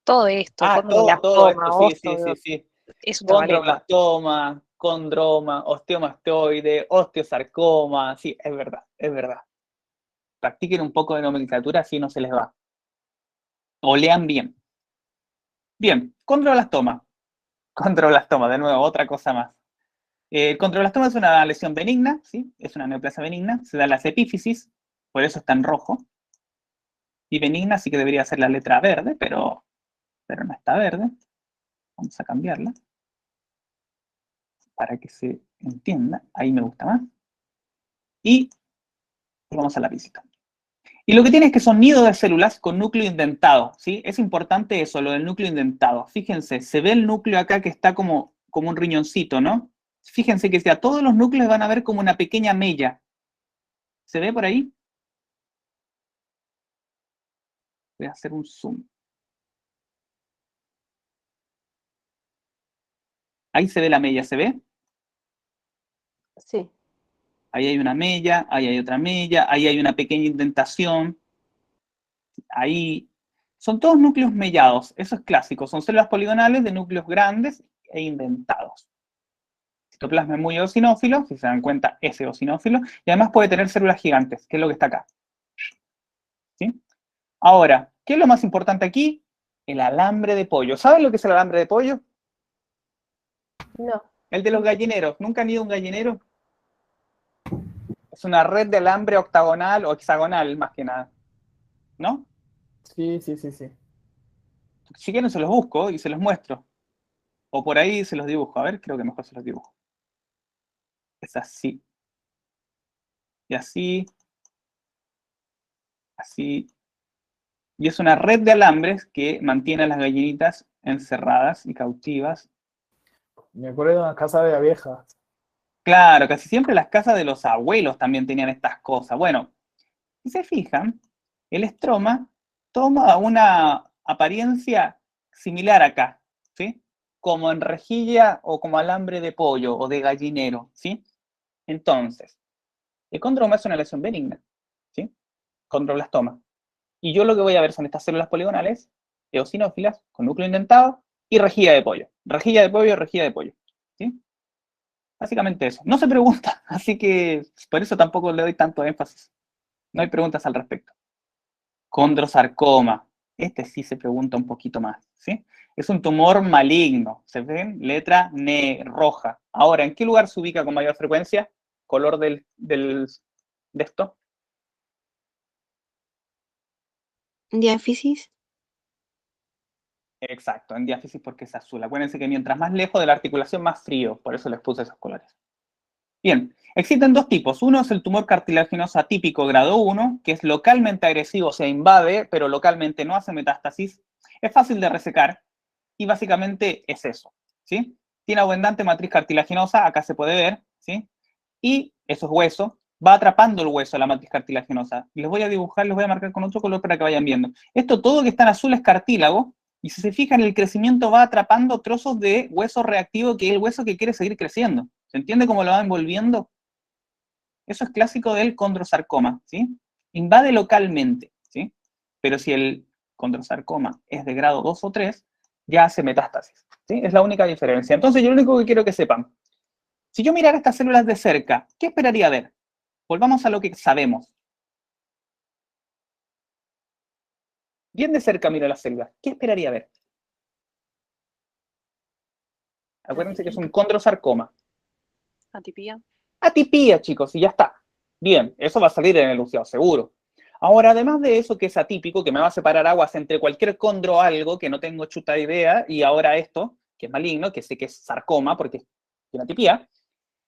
Todo esto, Ah, todo esto, sí, sí, sí, sí. es un trabalenguas. Condroblastoma, condroma, osteomastoide, osteosarcoma. Sí, es verdad, es verdad. Practiquen un poco de nomenclatura, así no se les va. O lean bien. Bien, condroblastoma. Condroblastoma, de nuevo, otra cosa más. El condroblastoma es una lesión benigna, ¿sí? Es una neoplasia benigna, se da en las epífisis, por eso está en rojo. Y benigna sí que debería ser la letra verde, pero no está verde. Vamos a cambiarla para que se entienda. Ahí me gusta más. Y vamos a la visita. Y lo que tiene es que son nidos de células con núcleo indentado, ¿sí? Es importante eso, lo del núcleo indentado. Fíjense, se ve el núcleo acá que está como un riñoncito, ¿no? Fíjense que a todos los núcleos van a ver como una pequeña mella. ¿Se ve por ahí? Voy a hacer un zoom. Ahí se ve la mella, ¿se ve? Sí. Ahí hay una mella, ahí hay otra mella, ahí hay una pequeña indentación. Ahí son todos núcleos mellados, eso es clásico, son células poligonales de núcleos grandes e indentados. El citoplasma es muy eosinófilo, si se dan cuenta, es eosinófilo, y además puede tener células gigantes, que es lo que está acá. ¿Sí? Ahora, ¿qué es lo más importante aquí? El alambre de pollo. ¿Saben lo que es el alambre de pollo? No. El de los gallineros. ¿Nunca han ido a un gallinero? Es una red de alambre octagonal o hexagonal, más que nada. ¿No? Sí. Si quieren se los busco y se los muestro. O por ahí se los dibujo. A ver, creo que mejor se los dibujo. Es así. Y así. Así. Y es una red de alambres que mantiene a las gallinitas encerradas y cautivas. Me acuerdo de una casa de abejas. Claro, casi siempre las casas de los abuelos también tenían estas cosas. Bueno, si se fijan, el estroma toma una apariencia similar acá, ¿sí? Como en rejilla o como alambre de pollo o de gallinero, ¿sí? Entonces, el condroma es una lesión benigna, ¿sí? Condroblastoma. Y yo lo que voy a ver son estas células poligonales, eosinófilas, con núcleo indentado, y rejilla de pollo. Rejilla de pollo, rejilla de pollo, ¿sí? Básicamente eso. No se pregunta, así que por eso tampoco le doy tanto énfasis. No hay preguntas al respecto. Condrosarcoma. Este sí se pregunta un poquito más, ¿sí? Es un tumor maligno. ¿Se ven? Letra roja. Ahora, ¿en qué lugar se ubica con mayor frecuencia? Color de esto. Diáfisis. Exacto, en diáfisis porque es azul. Acuérdense que mientras más lejos de la articulación, más frío. Por eso les puse esos colores. Bien, existen dos tipos. Uno es el tumor cartilaginoso atípico grado 1, que es localmente agresivo, o sea, invade, pero localmente no hace metástasis. Es fácil de resecar y básicamente es eso, ¿sí? Tiene abundante matriz cartilaginosa, acá se puede ver, ¿sí? Y eso es hueso, va atrapando el hueso, la matriz cartilaginosa. Y les voy a dibujar, les voy a marcar con otro color para que vayan viendo. Esto todo que está en azul es cartílago, y si se fijan, el crecimiento va atrapando trozos de hueso reactivo, que es el hueso que quiere seguir creciendo. ¿Se entiende cómo lo va envolviendo? Eso es clásico del condrosarcoma, ¿sí? Invade localmente, ¿sí? Pero si el condrosarcoma es de grado 2 o 3, ya hace metástasis, ¿sí? Es la única diferencia. Entonces, yo lo único que quiero que sepan, si yo mirara estas células de cerca, ¿qué esperaría ver? Volvamos a lo que sabemos. Bien de cerca miro las células. ¿Qué esperaría ver? Acuérdense que es un condrosarcoma. Atipía. Atipía, chicos, y ya está. Bien, eso va a salir en el enunciado, seguro. Ahora, además de eso que es atípico, que me va a separar aguas entre cualquier condro algo, que no tengo chuta idea, y ahora esto, que es maligno, que sé que es sarcoma, porque tiene atipía,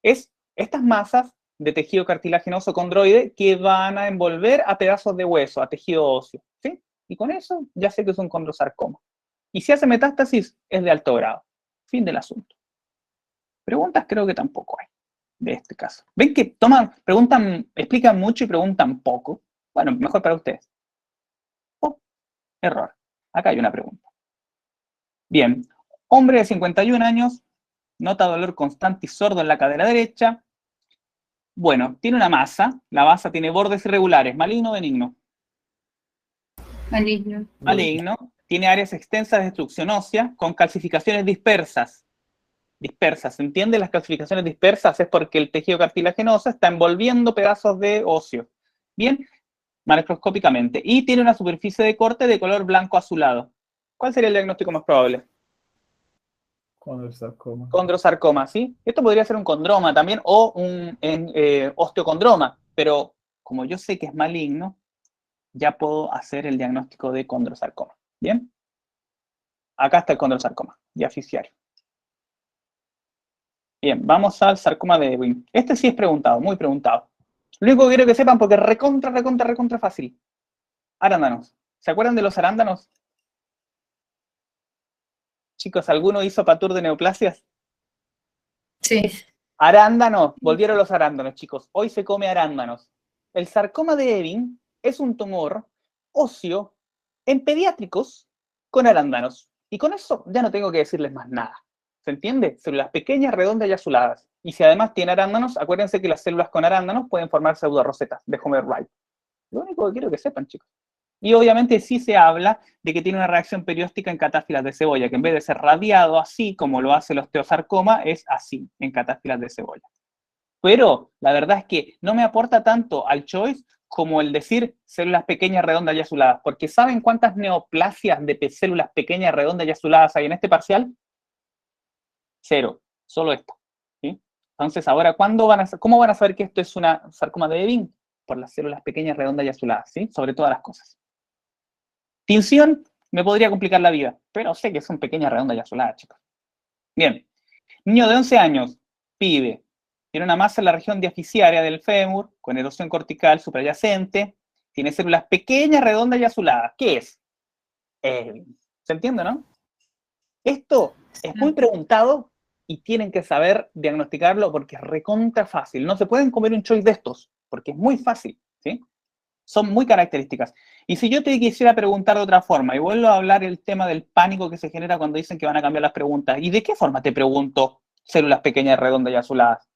es estas masas de tejido cartilaginoso condroide que van a envolver a pedazos de hueso, a tejido óseo, ¿sí? Y con eso ya sé que es un condrosarcoma. Y si hace metástasis, es de alto grado. Fin del asunto. Preguntas creo que tampoco hay de este caso. ¿Ven que preguntan, explican mucho y preguntan poco? Bueno, mejor para ustedes. Oh, error. Acá hay una pregunta. Bien. Hombre de 51 años, nota dolor constante y sordo en la cadera derecha. Bueno, tiene una masa. La masa tiene bordes irregulares. ¿Maligno o benigno? dispersas. ¿Se entiende? Las calcificaciones dispersas es porque el tejido cartilaginoso está envolviendo pedazos de óseo. Bien, macroscópicamente. Y tiene una superficie de corte de color blanco azulado. ¿Cuál sería el diagnóstico más probable? Condrosarcoma. Condrosarcoma, ¿sí? Esto podría ser un condroma también o un osteocondroma, pero como yo sé que es maligno, ya puedo hacer el diagnóstico de condrosarcoma. ¿Bien? Acá está el condrosarcoma, ya oficial. Bien, vamos al sarcoma de Ewing. Este sí es preguntado, muy preguntado. Lo único que quiero que sepan, porque es recontra fácil. Arándanos. ¿Se acuerdan de los arándanos? Chicos, ¿alguno hizo patur de neoplasias? Sí. Arándanos, volvieron los arándanos, chicos. Hoy se come arándanos. El sarcoma de Ewing es un tumor óseo en pediátricos con arándanos. Y con eso ya no tengo que decirles más nada. ¿Se entiende? Células pequeñas, redondas y azuladas. Y si además tiene arándanos, acuérdense que las células con arándanos pueden formar pseudorosetas de Homer Wright. Lo único que quiero que sepan, chicos. Y obviamente sí se habla de que tiene una reacción perióstica en catáfilas de cebolla, que en vez de ser radiado así como lo hace el osteosarcoma, es así, en catáfilas de cebolla. Pero la verdad es que no me aporta tanto al choice como el decir células pequeñas, redondas y azuladas, porque ¿saben cuántas neoplasias de células pequeñas, redondas y azuladas hay en este parcial? 0, solo esto. ¿Sí? Entonces, ahora, ¿cómo van a saber que esto es una sarcoma de Ewing? Por las células pequeñas, redondas y azuladas, ¿sí? Sobre todas las cosas. Tinción me podría complicar la vida, pero sé que son pequeñas, redondas y azuladas, chicos. Bien. Niño de 11 años, pibe, tiene una masa en la región diaficiaria del fémur, con erosión cortical supradyacente, tiene células pequeñas, redondas y azuladas. ¿Qué es? ¿Se entiende, no? Esto es muy preguntado y tienen que saber diagnosticarlo porque es recontra fácil. No se pueden comer un choice de estos, porque es muy fácil, ¿sí? Son muy características. Y si yo te quisiera preguntar de otra forma, y vuelvo a hablar el tema del pánico que se genera cuando dicen que van a cambiar las preguntas, ¿y de qué forma te pregunto células pequeñas, redondas y azuladas?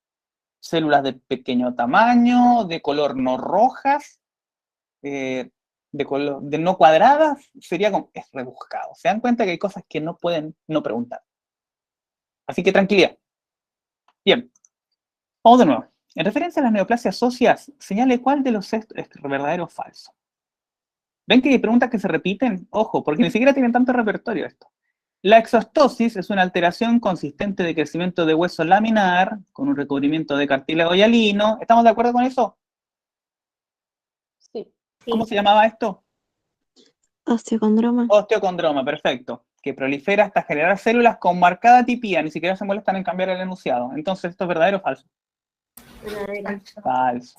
¿Células de pequeño tamaño, de color no rojas, de no cuadradas? Sería como, es rebuscado. Se dan cuenta que hay cosas que no pueden no preguntar. Así que tranquilidad. Bien, vamos de nuevo. En referencia a las neoplasias óseas, señale cuál de los es verdadero o falso. ¿Ven que hay preguntas que se repiten? Ojo, porque ni siquiera tienen tanto repertorio esto. La exostosis es una alteración consistente de crecimiento de hueso laminar con un recubrimiento de cartílago hialino. ¿Estamos de acuerdo con eso? Sí. ¿Cómo se llamaba esto? Osteocondroma. Osteocondroma, perfecto. Que prolifera hasta generar células con marcada atipía, ni siquiera se molestan en cambiar el enunciado. Entonces, ¿esto es verdadero o falso? Verdadero. Falso.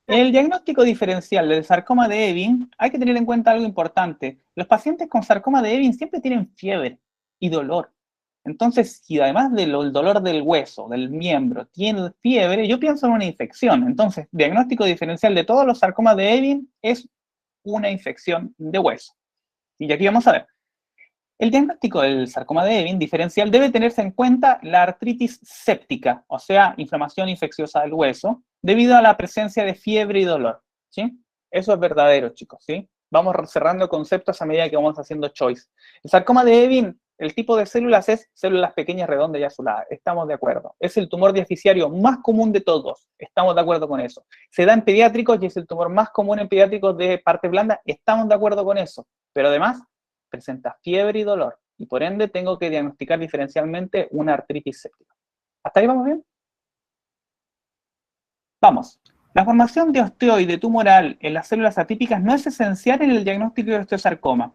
El diagnóstico diferencial del sarcoma de Ewing, hay que tener en cuenta algo importante. Los pacientes con sarcoma de Ewing siempre tienen fiebre y dolor. Entonces, si además del dolor del hueso, del miembro, tiene fiebre, yo pienso en una infección. Entonces, diagnóstico diferencial de todos los sarcomas de Ewing es una infección de hueso. Y aquí vamos a ver. El diagnóstico del sarcoma de Ewing diferencial debe tenerse en cuenta la artritis séptica, o sea, inflamación infecciosa del hueso, debido a la presencia de fiebre y dolor, ¿sí? Eso es verdadero, chicos, ¿sí? Vamos cerrando conceptos a medida que vamos haciendo choice. El sarcoma de Ewing, el tipo de células es células pequeñas, redondas y azuladas, estamos de acuerdo. Es el tumor diaficiario más común de todos, estamos de acuerdo con eso. Se da en pediátricos y es el tumor más común en pediátricos de parte blanda, estamos de acuerdo con eso. Pero además, presenta fiebre y dolor, y por ende tengo que diagnosticar diferencialmente una artritis séptica. ¿Hasta ahí vamos bien? Vamos. La formación de osteoide tumoral en las células atípicas no es esencial en el diagnóstico de osteosarcoma.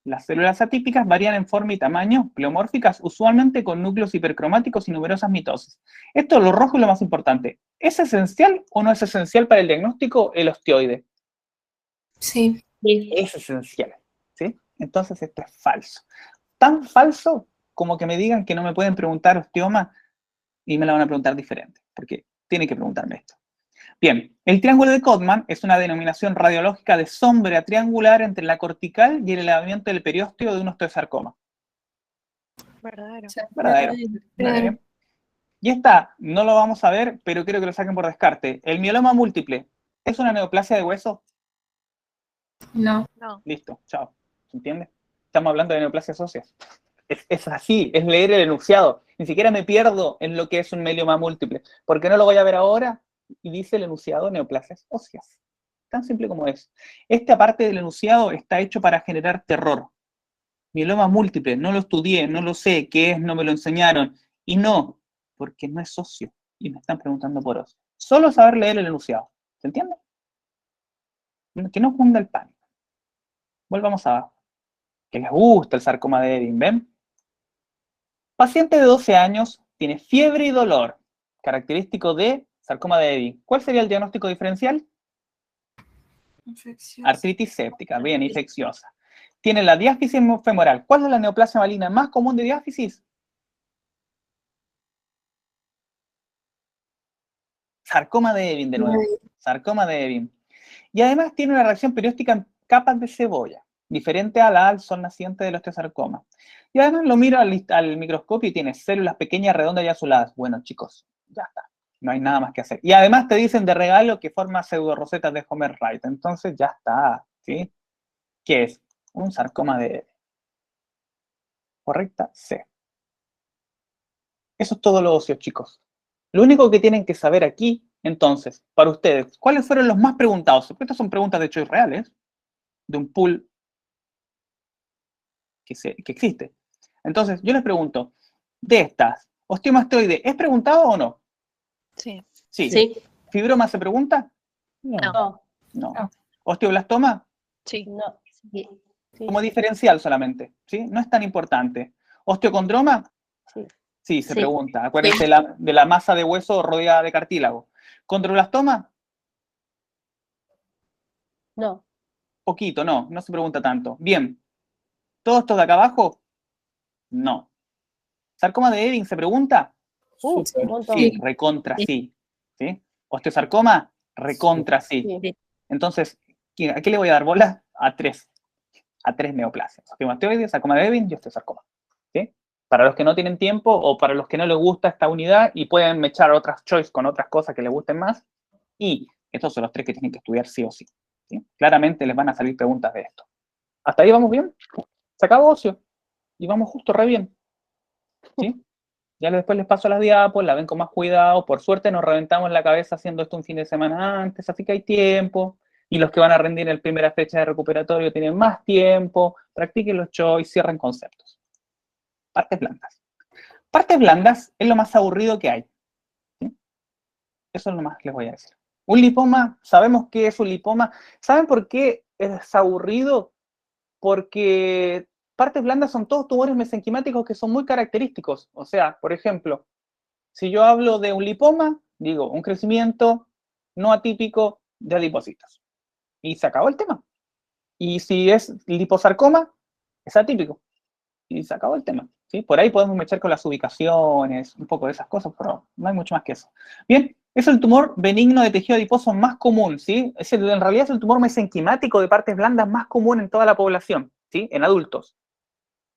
Las células atípicas varían en forma y tamaño, pleomórficas, usualmente con núcleos hipercromáticos y numerosas mitosis. Esto es lo rojo y lo más importante. ¿Es esencial o no es esencial para el diagnóstico el osteoide? Sí. Es esencial, ¿sí? Entonces esto es falso. Tan falso como que me digan que no me pueden preguntar osteoma y me la van a preguntar diferente, porque tienen que preguntarme esto. Bien, el triángulo de Codman es una denominación radiológica de sombra triangular entre la cortical y el elevamiento del periósteo de un osteosarcoma. Verdadero. Verdadero. Y esta no lo vamos a ver, pero quiero que lo saquen por descarte. El mieloma múltiple, ¿es una neoplasia de hueso? No. No. Listo, chao. ¿Se entiende? Estamos hablando de neoplasias óseas. Es así, es leer el enunciado. Ni siquiera me pierdo en lo que es un melioma múltiple, porque no lo voy a ver ahora, y dice el enunciado neoplasias óseas. Tan simple como es. Esta parte del enunciado está hecho para generar terror. Mieloma múltiple, no lo estudié, no lo sé, qué es, no me lo enseñaron. Y no, porque no es óseo. Y me están preguntando por óseo. Solo saber leer el enunciado. ¿Se entiende? Que no cunda el pánico. Volvamos abajo. Que les gusta el sarcoma de Ewing, ¿ven? Paciente de 12 años tiene fiebre y dolor, característico de sarcoma de Ewing. ¿Cuál sería el diagnóstico diferencial? Infecciosa. Artritis séptica, bien, infecciosa. Tiene la diáfisis femoral. ¿Cuál es la neoplasia maligna más común de diáfisis? Sarcoma de Ewing, de nuevo. Sarcoma de Ewing. Y además tiene una reacción perióstica en capas de cebolla, diferente a la al sol naciente del osteosarcoma. Y además lo miro al microscopio y tiene células pequeñas, redondas y azuladas. Bueno, chicos, ya está. No hay nada más que hacer. Y además te dicen de regalo que forma pseudorosetas de Homer Wright. Entonces ya está, ¿sí? ¿Qué es? Un sarcoma de Ewing. Correcta, C. Eso es todo lo óseo, chicos. Lo único que tienen que saber aquí, entonces, para ustedes, ¿cuáles fueron los más preguntados? Porque estas son preguntas de hecho reales, de un pool que existe. Entonces, yo les pregunto, de estas, ¿osteomastoide es preguntado o no? Sí. Sí. Sí. ¿Fibroma se pregunta? No. No. No. No. ¿Osteoblastoma? Sí. No. Sí. Sí. Como diferencial solamente, ¿sí? No es tan importante. ¿Osteocondroma? Sí. Sí, se Sí. pregunta. Acuérdense de la masa de hueso rodeada de cartílago. ¿Condroblastoma? No. Poquito, no se pregunta tanto. Bien. ¿Todo esto de acá abajo? No. ¿Sarcoma de Ewing se pregunta? Un montón. Sí, recontra sí. ¿Sí? ¿Osteosarcoma? Recontra sí. Sí. Entonces, ¿a qué le voy a dar bola? A tres neoplasias. Osteomastoide, sarcoma de Ewing y osteosarcoma. ¿Sí? Para los que no tienen tiempo o para los que no les gusta esta unidad y pueden echar otras choice con otras cosas que les gusten más. Y estos son los tres que tienen que estudiar sí o sí. ¿Sí? Claramente les van a salir preguntas de esto. ¿Hasta ahí vamos bien? Se acabó ocio. Y vamos justo re bien. ¿Sí? Ya después les paso las diapos, la ven con más cuidado. Por suerte nos reventamos la cabeza haciendo esto un fin de semana antes, así que hay tiempo. Y los que van a rendir en la primera fecha de recuperatorio tienen más tiempo. Practiquen los choice, cierren conceptos. Partes blandas. Partes blandas es lo más aburrido que hay. ¿Sí? Eso es lo más que les voy a decir. Un lipoma, sabemos qué es un lipoma. ¿Saben por qué es aburrido? Porque partes blandas son todos tumores mesenquimáticos que son muy característicos. O sea, por ejemplo, si yo hablo de un lipoma, digo, un crecimiento no atípico de adipocitos. Y se acabó el tema. Y si es liposarcoma, es atípico. Y se acabó el tema. ¿Sí? Por ahí podemos mechar con las ubicaciones, un poco de esas cosas, pero no hay mucho más que eso. Bien, es el tumor benigno de tejido adiposo más común, ¿sí? En realidad es el tumor mesenquimático de partes blandas más común en toda la población, ¿sí? En adultos.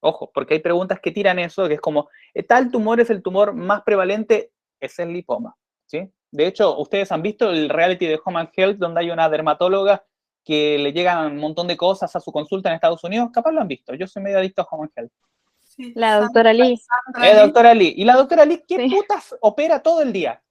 Ojo, porque hay preguntas que tiran eso, que es como, tal tumor es el tumor más prevalente, es el lipoma, ¿sí? De hecho, ustedes han visto el reality de Home and Health, donde hay una dermatóloga que le llegan un montón de cosas a su consulta en Estados Unidos. Capaz lo han visto, yo soy medio adicto a Home and Health. Sí. La doctora Lee. Doctora Lee. ¿Y la doctora Lee qué Sí. putas opera todo el día?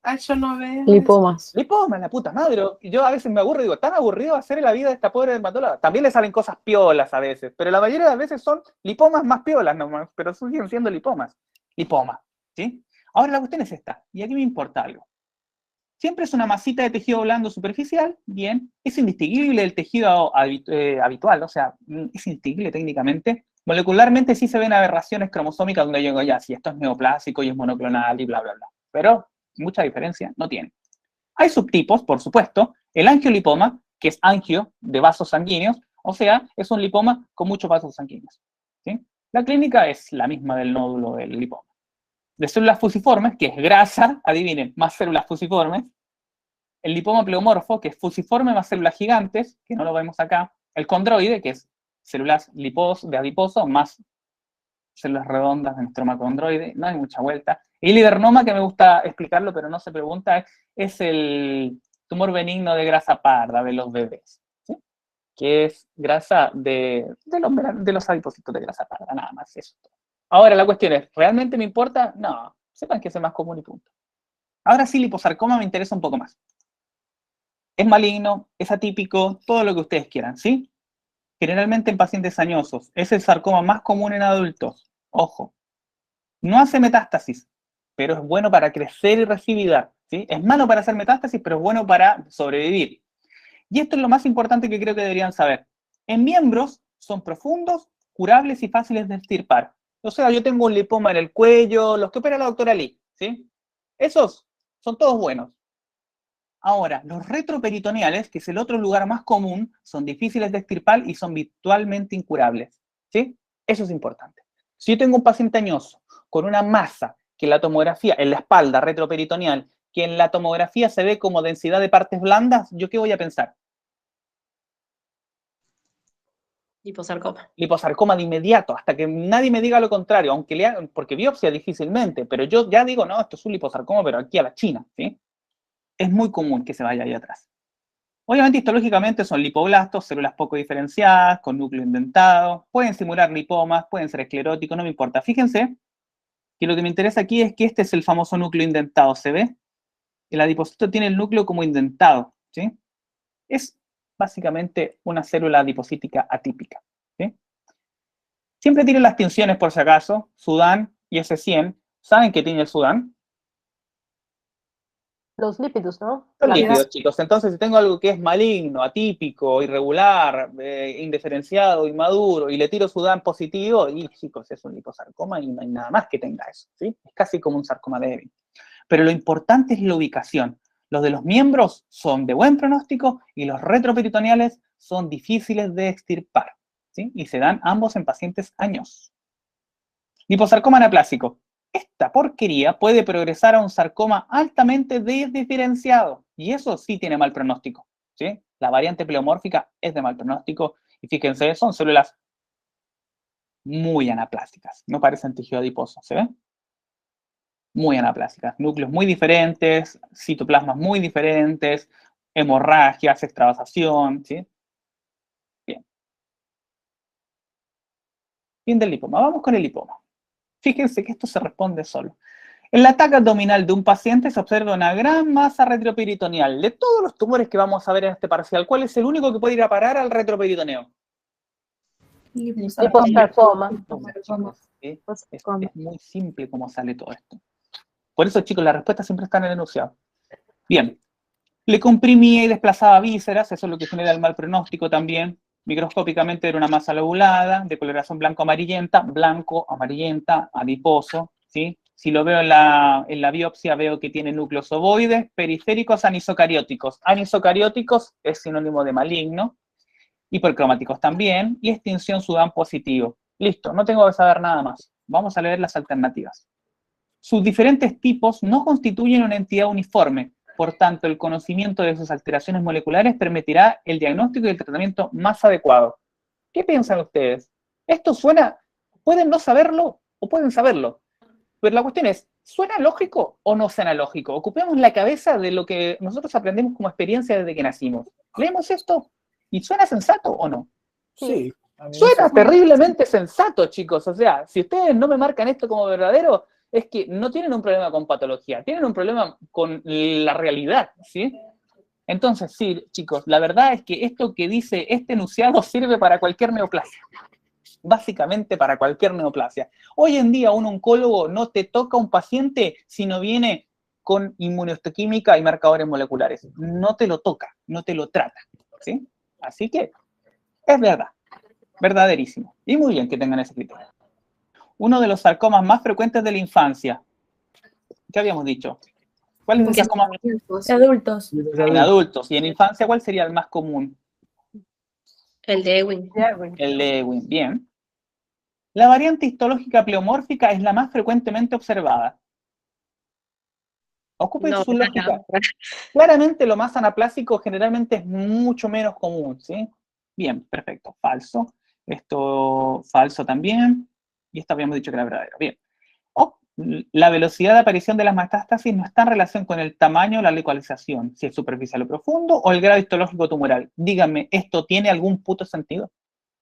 Ay, yo no veo. Lipomas. Lipoma, la puta madre. Yo a veces me aburro y digo, tan aburrido hacer la vida de esta pobre dermatóloga. También le salen cosas piolas a veces, pero la mayoría de las veces son lipomas más piolas nomás, pero siguen siendo lipomas. Lipoma, ¿sí? Ahora la cuestión es esta, y aquí me importa algo. Siempre es una masita de tejido blando superficial, bien, es indistinguible del tejido habitual, o sea, es indistinguible técnicamente. Molecularmente sí se ven aberraciones cromosómicas donde yo digo, ya, si esto es neoplásico y es monoclonal y bla, bla, bla. Pero mucha diferencia no tiene. Hay subtipos, por supuesto. El angiolipoma, que es angio de vasos sanguíneos, o sea, es un lipoma con muchos vasos sanguíneos. ¿Sí? La clínica es la misma del nódulo del lipoma. De células fusiformes, que es grasa, adivinen, más células fusiformes. El lipoma pleomorfo, que es fusiforme más células gigantes, que no lo vemos acá. El condroide, que es células de adiposo más células redondas de nuestro macrondroide, no hay mucha vuelta. Y el hibernoma, que me gusta explicarlo, pero no se pregunta, es el tumor benigno de grasa parda de los bebés, ¿sí? Que es grasa de los adipocitos de grasa parda, nada más eso. Ahora, la cuestión es, ¿realmente me importa? No, sepan que es el más común y punto. Ahora sí, liposarcoma me interesa un poco más. Es maligno, es atípico, todo lo que ustedes quieran, ¿sí? Generalmente en pacientes añosos. Es el sarcoma más común en adultos. Ojo, no hace metástasis, pero es bueno para crecer y recibir, ¿sí? Es malo para hacer metástasis, pero es bueno para sobrevivir. Y esto es lo más importante que creo que deberían saber. En miembros son profundos, curables y fáciles de extirpar. O sea, yo tengo un lipoma en el cuello, los que opera la doctora Lee, ¿sí? Esos son todos buenos. Ahora, los retroperitoneales, que es el otro lugar más común, son difíciles de extirpar y son virtualmente incurables, ¿sí? Eso es importante. Si yo tengo un paciente añoso con una masa que en la tomografía, en la espalda retroperitoneal, que en la tomografía se ve como densidad de partes blandas, ¿yo qué voy a pensar? Liposarcoma. Liposarcoma de inmediato, hasta que nadie me diga lo contrario, aunque le hagan, porque biopsia difícilmente, pero yo ya digo, no, esto es un liposarcoma, pero aquí a la China, ¿sí? Es muy común que se vaya ahí atrás. Obviamente, histológicamente son lipoblastos, células poco diferenciadas, con núcleo indentado, pueden simular lipomas, pueden ser escleróticos, no me importa. Fíjense que lo que me interesa aquí es que este es el famoso núcleo indentado, ¿se ve? El adipocito tiene el núcleo como indentado, ¿sí? Es básicamente una célula adipocítica atípica, ¿sí? Siempre tienen las tinciones por si acaso, Sudán y S100. ¿Saben qué tiene el Sudán? Los lípidos, ¿no? Son La lípidos, grasa. chicos. Entonces, si tengo algo que es maligno, atípico, irregular, indiferenciado, inmaduro, y le tiro Sudán positivo, y chicos, es un liposarcoma y no hay nada más que tenga eso, ¿sí? Es casi como un sarcoma débil. Pero lo importante es la ubicación. Los de los miembros son de buen pronóstico y los retroperitoneales son difíciles de extirpar, ¿sí? Y se dan ambos en pacientes añosos. Liposarcoma anaplásico. Esta porquería puede progresar a un sarcoma altamente desdiferenciado, y eso sí tiene mal pronóstico, ¿sí? La variante pleomórfica es de mal pronóstico, y fíjense, son células muy anaplásicas, no parecen tejido adiposo, ¿se ven? Muy anaplásicas, núcleos muy diferentes, citoplasmas muy diferentes, hemorragias, extravasación, ¿sí? Bien. Fin del lipoma. Vamos con el lipoma. Fíjense que esto se responde solo. En la ataque abdominal de un paciente se observa una gran masa retroperitoneal. De todos los tumores que vamos a ver en este parcial, ¿cuál es el único que puede ir a parar al retroperitoneo? Liposarcoma. ¿Sí? Es muy simple cómo sale todo esto. Por eso, chicos, la respuesta siempre está en el enunciado. Bien. Le comprimía y desplazaba vísceras, eso es lo que genera el mal pronóstico también. Microscópicamente era una masa lobulada, de coloración blanco-amarillenta, adiposo, ¿sí? Si lo veo en la biopsia, veo que tiene núcleos ovoides, periféricos, anisocarióticos. Anisocarióticos es sinónimo de maligno, hipercromáticos también, y extinción Sudán positivo. Listo, no tengo que saber nada más. Vamos a leer las alternativas. Sus diferentes tipos no constituyen una entidad uniforme, por tanto, el conocimiento de sus alteraciones moleculares permitirá el diagnóstico y el tratamiento más adecuado. ¿Qué piensan ustedes? Esto suena, pueden no saberlo o pueden saberlo, pero la cuestión es, ¿suena lógico o no suena lógico? Ocupemos la cabeza de lo que nosotros aprendemos como experiencia desde que nacimos. ¿Leemos esto y suena sensato o no? Sí. A mí Suena sí. terriblemente sensato, chicos. O sea, si ustedes no me marcan esto como verdadero, es que no tienen un problema con patología, tienen un problema con la realidad, ¿sí? Entonces, sí, chicos, la verdad es que esto que dice este enunciado sirve para cualquier neoplasia. Básicamente para cualquier neoplasia. Hoy en día un oncólogo no te toca un paciente si no viene con inmunohistoquímica y marcadores moleculares. No te lo toca, no te lo trata, ¿sí? Así que es verdad, verdaderísimo. Y muy bien que tengan ese criterio. Uno de los sarcomas más frecuentes de la infancia. ¿Qué habíamos dicho? ¿Cuál es el sarcoma? Adultos. En adultos. Y en infancia, ¿cuál sería el más común? El de Ewing. El de Ewing. Bien. La variante histológica pleomórfica es la más frecuentemente observada. Ocupen No, su lógica. Claramente lo más anaplásico generalmente es mucho menos común, ¿sí? Bien, perfecto. Falso. Esto falso también. Y esto habíamos dicho que era verdadero. Bien. La velocidad de aparición de las metástasis no está en relación con el tamaño o la localización, si es superficial o profundo, o el grado histológico tumoral. Díganme, ¿esto tiene algún puto sentido?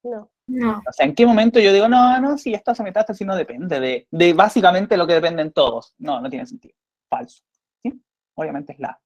No. No. O sea, ¿en qué momento yo digo, no, si esto se metástasis no depende de básicamente lo que dependen todos? No tiene sentido. Falso. ¿Sí? Obviamente es la.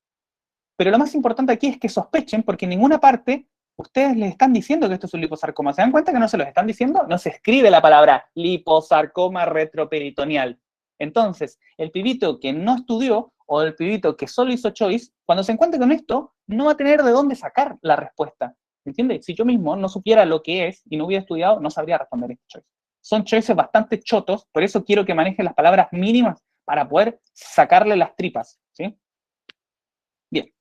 Pero lo más importante aquí es que sospechen, porque en ninguna parte ustedes les están diciendo que esto es un liposarcoma. ¿Se dan cuenta que no se los están diciendo? No se escribe la palabra liposarcoma retroperitoneal. Entonces, el pibito que no estudió o el pibito que solo hizo choice, cuando se encuentre con esto, no va a tener de dónde sacar la respuesta. ¿Entiendes? Si yo mismo no supiera lo que es y no hubiera estudiado, no sabría responder este choice. Son choices bastante chotos, por eso quiero que manejen las palabras mínimas para poder sacarle las tripas. ¿Sí? Bien.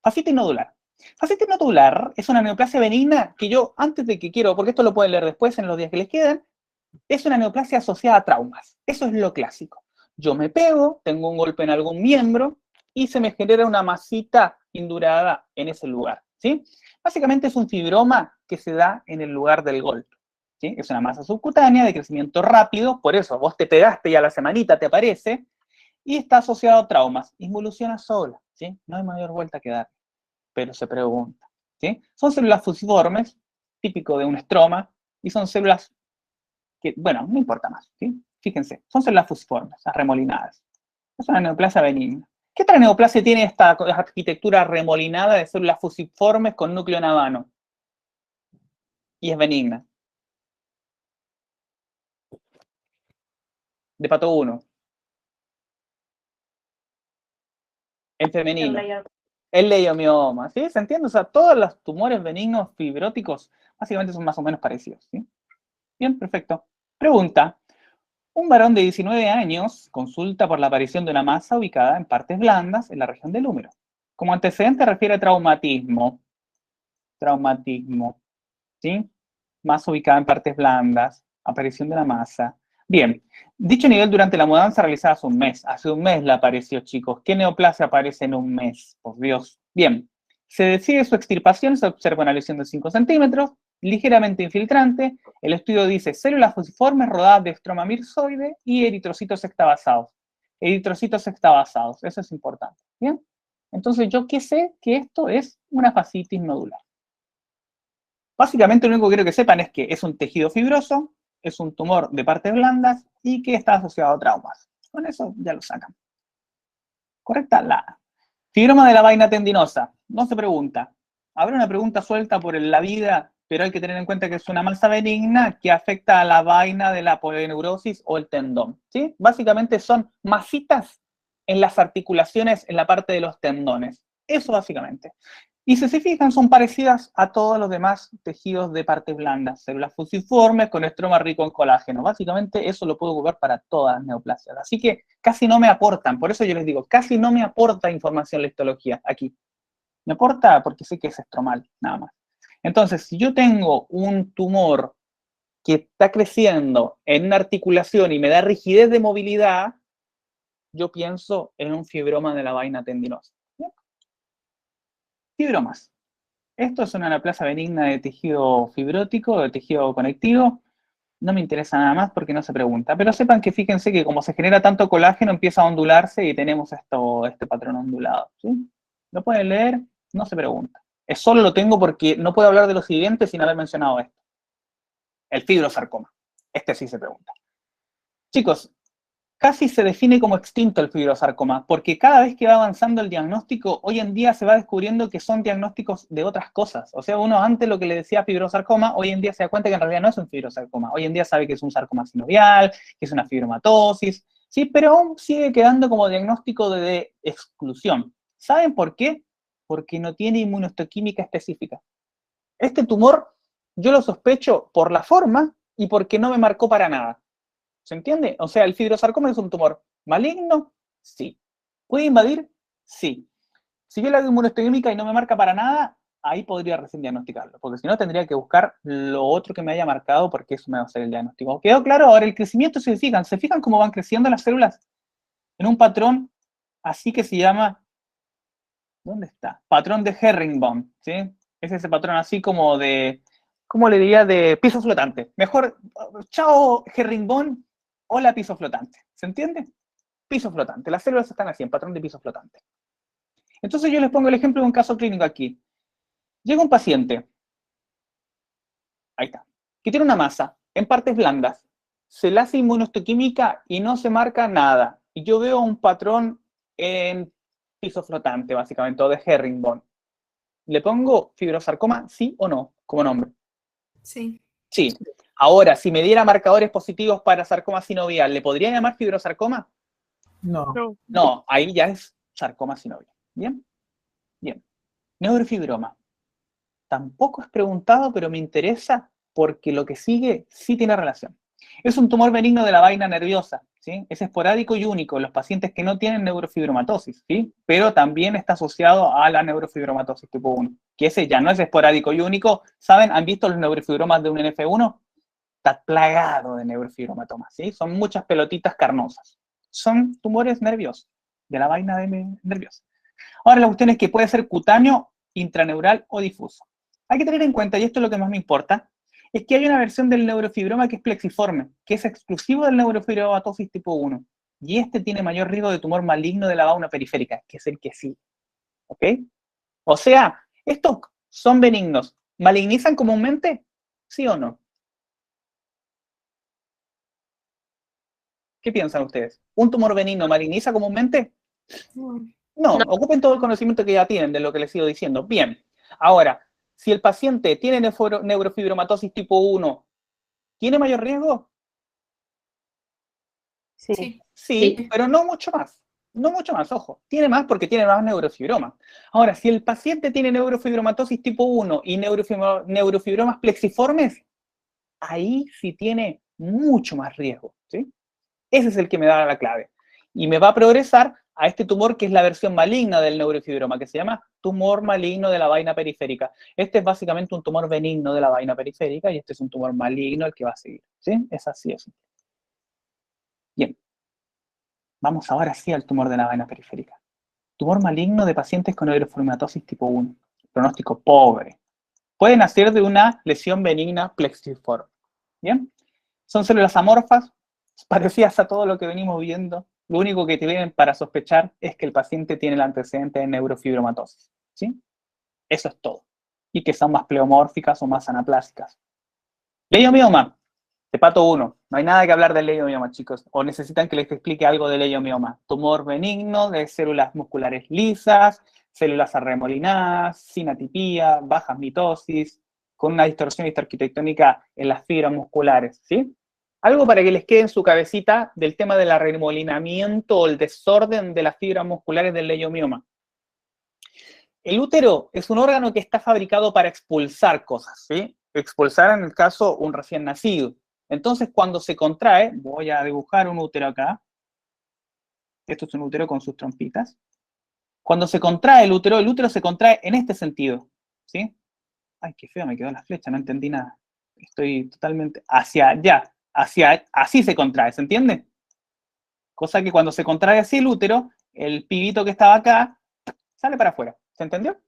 Fascitis nodular. Fascitis nodular es una neoplasia benigna que yo, antes de que quiero, porque esto lo pueden leer después en los días que les quedan, es una neoplasia asociada a traumas. Eso es lo clásico. Yo me pego, tengo un golpe en algún miembro y se me genera una masita indurada en ese lugar. ¿Sí? Básicamente es un fibroma que se da en el lugar del golpe. ¿Sí? Es una masa subcutánea de crecimiento rápido, por eso vos te pegaste y a la semanita te aparece, y está asociado a traumas. Involuciona sola. ¿Sí? No hay mayor vuelta que dar. Pero se pregunta, ¿sí? Son células fusiformes, típico de un estroma, y son células que, bueno, no importa más, ¿sí? Fíjense, son células fusiformes, arremolinadas. Es una neoplasia benigna. ¿Qué otra neoplasia tiene esta arquitectura remolinada de células fusiformes con núcleo navano? Y es benigna. De pato 1. En femenino. El leiomioma, ¿sí? ¿Se entiende? O sea, todos los tumores benignos fibróticos básicamente son más o menos parecidos, ¿sí? Bien, perfecto. Pregunta. Un varón de 19 años consulta por la aparición de una masa ubicada en partes blandas en la región del húmero. Como antecedente refiere a traumatismo. Traumatismo, ¿sí? Masa ubicada en partes blandas, aparición de una masa. Bien, dicho nivel durante la mudanza realizada hace un mes. Hace un mes le apareció, chicos. ¿Qué neoplasia aparece en un mes? Por Dios. Bien, se decide su extirpación, se observa una lesión de 5 centímetros, ligeramente infiltrante. El estudio dice células fusiformes rodadas de estroma mirzoide y eritrocitos extravasados. Eritrocitos extravasados, eso es importante. Bien, entonces yo qué sé que esto es una fascitis nodular. Básicamente lo único que quiero que sepan es que es un tejido fibroso, es un tumor de partes blandas y que está asociado a traumas. Con eso ya lo sacan. Correcta la A. Fibroma de la vaina tendinosa. No se pregunta. Habrá una pregunta suelta por la vida, pero hay que tener en cuenta que es una masa benigna que afecta a la vaina de la polineurosis o el tendón. ¿Sí? Básicamente son masitas en las articulaciones, en la parte de los tendones. Eso básicamente. Y si se fijan, son parecidas a todos los demás tejidos de partes blandas, células fusiformes con estroma rico en colágeno. Básicamente eso lo puedo ocupar para todas las neoplasias. Así que casi no me aportan, por eso yo les digo, casi no me aporta información la histología aquí. Me aporta porque sé que es estromal, nada más. Entonces, si yo tengo un tumor que está creciendo en una articulación y me da rigidez de movilidad, yo pienso en un fibroma de la vaina tendinosa. Fibromas. Esto es una neoplasia benigna de tejido fibrótico, de tejido conectivo. No me interesa nada más porque no se pregunta. Pero sepan que fíjense que como se genera tanto colágeno, empieza a ondularse y tenemos este patrón ondulado. ¿Sí? ¿Lo pueden leer? No se pregunta. Es solo lo tengo porque no puedo hablar de lo siguiente sin haber mencionado esto. El fibrosarcoma. Este sí se pregunta. Chicos, casi se define como extinto el fibrosarcoma, porque cada vez que va avanzando el diagnóstico, hoy en día se va descubriendo que son diagnósticos de otras cosas. O sea, uno antes lo que le decía fibrosarcoma, hoy en día se da cuenta que en realidad no es un fibrosarcoma. Hoy en día sabe que es un sarcoma sinovial, que es una fibromatosis, ¿sí? Pero aún sigue quedando como diagnóstico de exclusión. ¿Saben por qué? Porque no tiene inmunohistoquímica específica. Este tumor yo lo sospecho por la forma y porque no me marcó para nada. ¿Se entiende? O sea, el fibrosarcoma es un tumor maligno, sí. ¿Puede invadir? Sí. Si yo le hago inmunohistoquímica y no me marca para nada, ahí podría recién diagnosticarlo, porque si no tendría que buscar lo otro que me haya marcado porque eso me va a hacer el diagnóstico. ¿Quedó claro? Ahora el crecimiento, ¿se fijan cómo van creciendo las células? En un patrón así que se llama, ¿dónde está? Patrón de Herringbone, ¿sí? Es ese patrón así como de, ¿cómo le diría? De piso flotante. Mejor, chao Herringbone, hola piso flotante. ¿Se entiende? Piso flotante. Las células están así, en patrón de piso flotante. Entonces yo les pongo el ejemplo de un caso clínico aquí. Llega un paciente. Ahí está. que tiene una masa en partes blandas, se le hace inmunohistoquímica y no se marca nada. Y yo veo un patrón en piso flotante, básicamente, o de herringbone. ¿Le pongo fibrosarcoma, sí o no, como nombre? Sí. Sí. Ahora, si me diera marcadores positivos para sarcoma sinovial, ¿le podría llamar fibrosarcoma? No. No, ahí ya es sarcoma sinovial. ¿Bien? Bien. Neurofibroma. Tampoco es preguntado, pero me interesa porque lo que sigue sí tiene relación. Es un tumor benigno de la vaina nerviosa, ¿sí? Es esporádico y único en los pacientes que no tienen neurofibromatosis, ¿sí? Pero también está asociado a la neurofibromatosis tipo 1, que ese ya no es esporádico y único. ¿Saben? ¿Han visto los neurofibromas de un NF1? Está plagado de neurofibromatomas, ¿sí? Son muchas pelotitas carnosas. Son tumores nerviosos, de la vaina nerviosa. Ahora la cuestión es que puede ser cutáneo, intraneural o difuso. Hay que tener en cuenta, y esto es lo que más me importa, es que hay una versión del neurofibroma que es plexiforme, que es exclusivo del neurofibromatosis tipo 1. Y este tiene mayor riesgo de tumor maligno de la vaina periférica, que es el que sí. ¿Ok? O sea, estos son benignos. ¿Malignizan comúnmente? ¿Sí o no? ¿Qué piensan ustedes? ¿Un tumor benigno maligniza comúnmente? No, ocupen todo el conocimiento que ya tienen de lo que les sigo diciendo. Bien. Ahora, si el paciente tiene neurofibromatosis tipo 1, ¿tiene mayor riesgo? Sí. Sí, pero no mucho más. No mucho más, ojo. Tiene más porque tiene más neurofibroma. Ahora, si el paciente tiene neurofibromatosis tipo 1 y neurofibromas plexiformes, ahí sí tiene mucho más riesgo, ¿sí? Ese es el que me da la clave. Y me va a progresar a este tumor que es la versión maligna del neurofibroma, que se llama tumor maligno de la vaina periférica. Este es básicamente un tumor benigno de la vaina periférica y este es un tumor maligno el que va a seguir, ¿sí? Es así, es. Bien. Vamos ahora sí al tumor de la vaina periférica. Tumor maligno de pacientes con neurofibromatosis tipo 1. Pronóstico pobre. Puede nacer de una lesión benigna plexiforme. ¿Bien? Son células amorfas, parecidas a todo lo que venimos viendo. Lo único que tienen para sospechar es que el paciente tiene el antecedente de neurofibromatosis. ¿Sí? Eso es todo. Y que son más pleomórficas o más anaplásicas. Leiomioma. De pato 1. No hay nada que hablar del leiomioma, chicos. O necesitan que les explique algo del leiomioma. Tumor benigno de células musculares lisas, células arremolinadas, sin atipía, bajas mitosis, con una distorsión histoarquitectónica en las fibras musculares, ¿sí? Algo para que les quede en su cabecita del tema del arremolinamiento o el desorden de las fibras musculares del leiomioma. El útero es un órgano que está fabricado para expulsar cosas, ¿sí? Expulsar, en el caso, un recién nacido. Entonces, cuando se contrae, voy a dibujar un útero acá. Esto es un útero con sus trompitas. Cuando se contrae el útero se contrae en este sentido, ¿sí? Ay, qué feo me quedó la flecha, no entendí nada. Estoy totalmente hacia allá, así se contrae, ¿se entiende? Cosa que cuando se contrae así el útero, el pibito que estaba acá sale para afuera, ¿se entendió?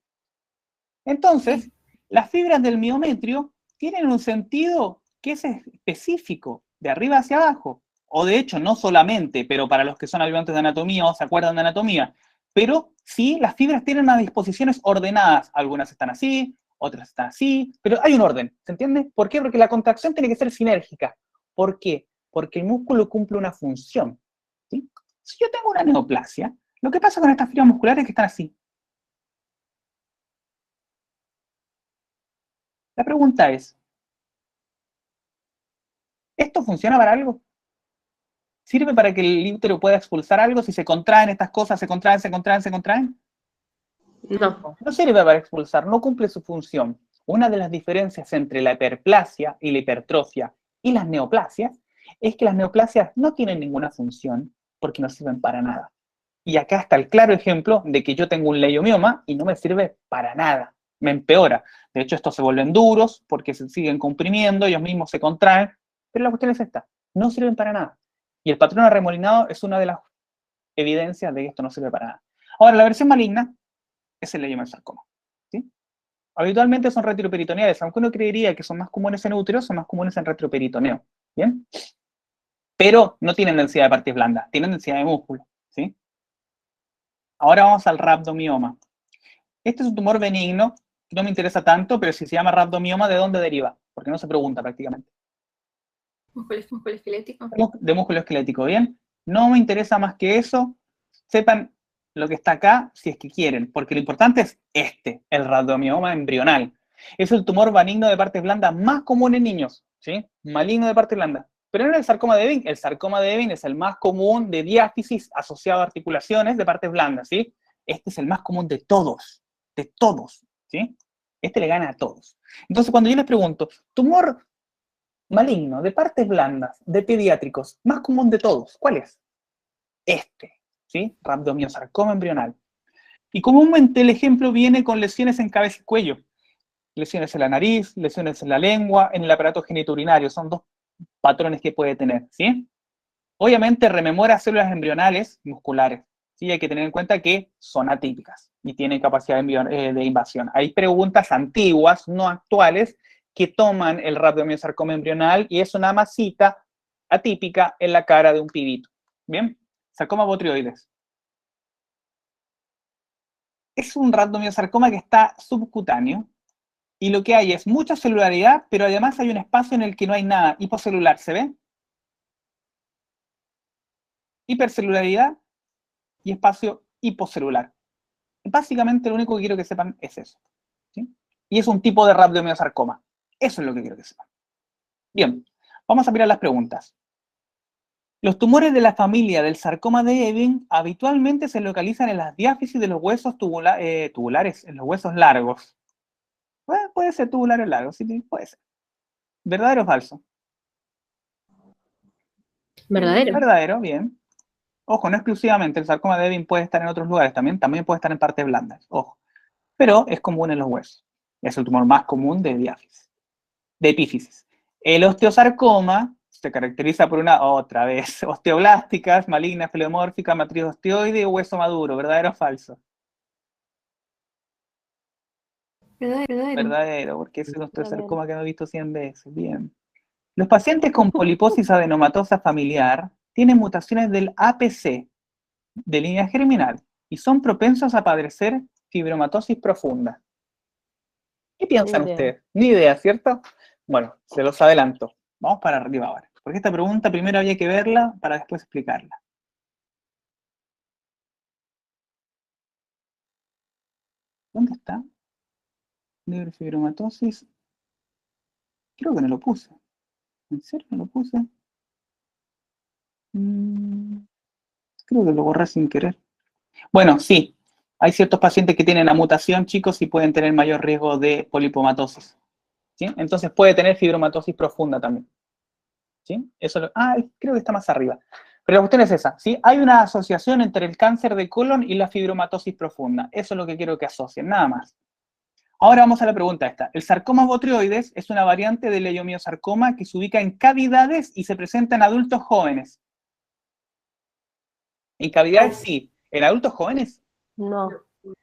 Entonces, las fibras del miometrio tienen un sentido que es específico, de arriba hacia abajo. O de hecho, no solamente, pero para los que son ayudantes de anatomía o se acuerdan de anatomía, pero sí, las fibras tienen unas disposiciones ordenadas. Algunas están así, otras están así, pero hay un orden, ¿se entiende? ¿Por qué? Porque la contracción tiene que ser sinérgica. ¿Por qué? Porque el músculo cumple una función, ¿sí? Si yo tengo una neoplasia, lo que pasa con estas fibras musculares es que están así. La pregunta es, ¿esto funciona para algo? ¿Sirve para que el útero pueda expulsar algo si se contraen estas cosas, se contraen, se contraen, se contraen? No. No sirve para expulsar, no cumple su función. Una de las diferencias entre la hiperplasia y la hipertrofia y las neoplasias es que las neoplasias no tienen ninguna función porque no sirven para nada. Y acá está el claro ejemplo de que yo tengo un leiomioma y no me sirve para nada, me empeora. De hecho, estos se vuelven duros porque se siguen comprimiendo, ellos mismos se contraen, pero la cuestión es esta, no sirven para nada. Y el patrón arremolinado es una de las evidencias de que esto no sirve para nada. Ahora, la versión maligna es el leiomyosarcoma, ¿sí? Habitualmente son retroperitoneales, aunque uno creería que son más comunes en útero, son más comunes en retroperitoneo, ¿bien? Pero no tienen densidad de partes blandas, tienen densidad de músculo, ¿sí? Ahora vamos al rhabdomioma. Este es un tumor benigno, no me interesa tanto, pero si se llama rhabdomioma, ¿de dónde deriva? porque no se pregunta prácticamente. Músculo esquelético. De músculo esquelético, ¿bien? No me interesa más que eso. Sepan lo que está acá si es que quieren, porque lo importante es el radiomioma embrional. Es el tumor benigno de partes blandas más común en niños, ¿sí? Maligno de partes blandas. Pero no es el sarcoma de Ewing. El sarcoma de Ewing es el más común de diáfisis asociado a articulaciones de partes blandas, ¿sí? Este es el más común de todos, ¿sí? Este le gana a todos. Entonces, cuando yo les pregunto, tumor maligno de partes blandas, de pediátricos, más común de todos, ¿cuál es? ¿Sí? Rhabdomyosarcoma embrional. Y comúnmente el ejemplo viene con lesiones en cabeza y cuello. Lesiones en la nariz, lesiones en la lengua, en el aparato genitourinario. Son dos patrones que puede tener, ¿sí? Obviamente rememora células embrionales musculares, ¿sí? Hay que tener en cuenta que son atípicas y tienen capacidad de invasión. Hay preguntas antiguas, no actuales, que toman el rhabdomyosarcoma embrional y es una masita atípica en la cara de un pibito. ¿Bien? Sarcoma botrioides. Es un rhabdomyosarcoma que está subcutáneo y lo que hay es mucha celularidad, pero además hay un espacio en el que no hay nada, hipocelular, ¿se ve? Hipercelularidad y espacio hipocelular. Básicamente lo único que quiero que sepan es eso, ¿sí? Y es un tipo de rhabdomyosarcoma. Eso es lo que quiero que sepan. Bien, vamos a mirar las preguntas. Los tumores de la familia del sarcoma de Ewing habitualmente se localizan en las diáfisis de los huesos tubulares, en los huesos largos. Puede ser tubulares largos, sí, puede ser. ¿Verdadero o falso? Verdadero. Verdadero, bien. Ojo, no exclusivamente, el sarcoma de Ewing puede estar en otros lugares también puede estar en partes blandas, ojo. Pero es común en los huesos. Es el tumor más común de diáfisis, de epífisis. El osteosarcoma se caracteriza por otra vez, osteoblásticas, malignas, pleomórficas, matriz osteoide y hueso maduro. ¿Verdadero o falso? Verdadero, porque es un osteosarcoma que hemos visto 100 veces. Bien. Los pacientes con poliposis adenomatosa familiar tienen mutaciones del APC, de línea germinal, y son propensos a padecer fibromatosis profunda. ¿Qué piensan Ni idea. ustedes? Ni idea, ¿cierto? Bueno, se los adelanto. Vamos para arriba ahora. Porque esta pregunta primero había que verla para después explicarla. ¿Dónde está? Neurofibromatosis. Creo que no lo puse. ¿En serio no lo puse? Creo que lo borré sin querer. Bueno, sí. Hay ciertos pacientes que tienen la mutación, chicos, y pueden tener mayor riesgo de polipomatosis. ¿Sí? Entonces puede tener fibromatosis profunda también. ¿Sí? Creo que está más arriba. Pero la cuestión es esa, ¿sí? Hay una asociación entre el cáncer de colon y la fibromatosis profunda. Eso es lo que quiero que asocien, nada más. Ahora vamos a la pregunta esta. El sarcoma botrioides es una variante del leiomiosarcoma que se ubica en cavidades y se presenta en adultos jóvenes. ¿En cavidades sí? ¿En adultos jóvenes? No,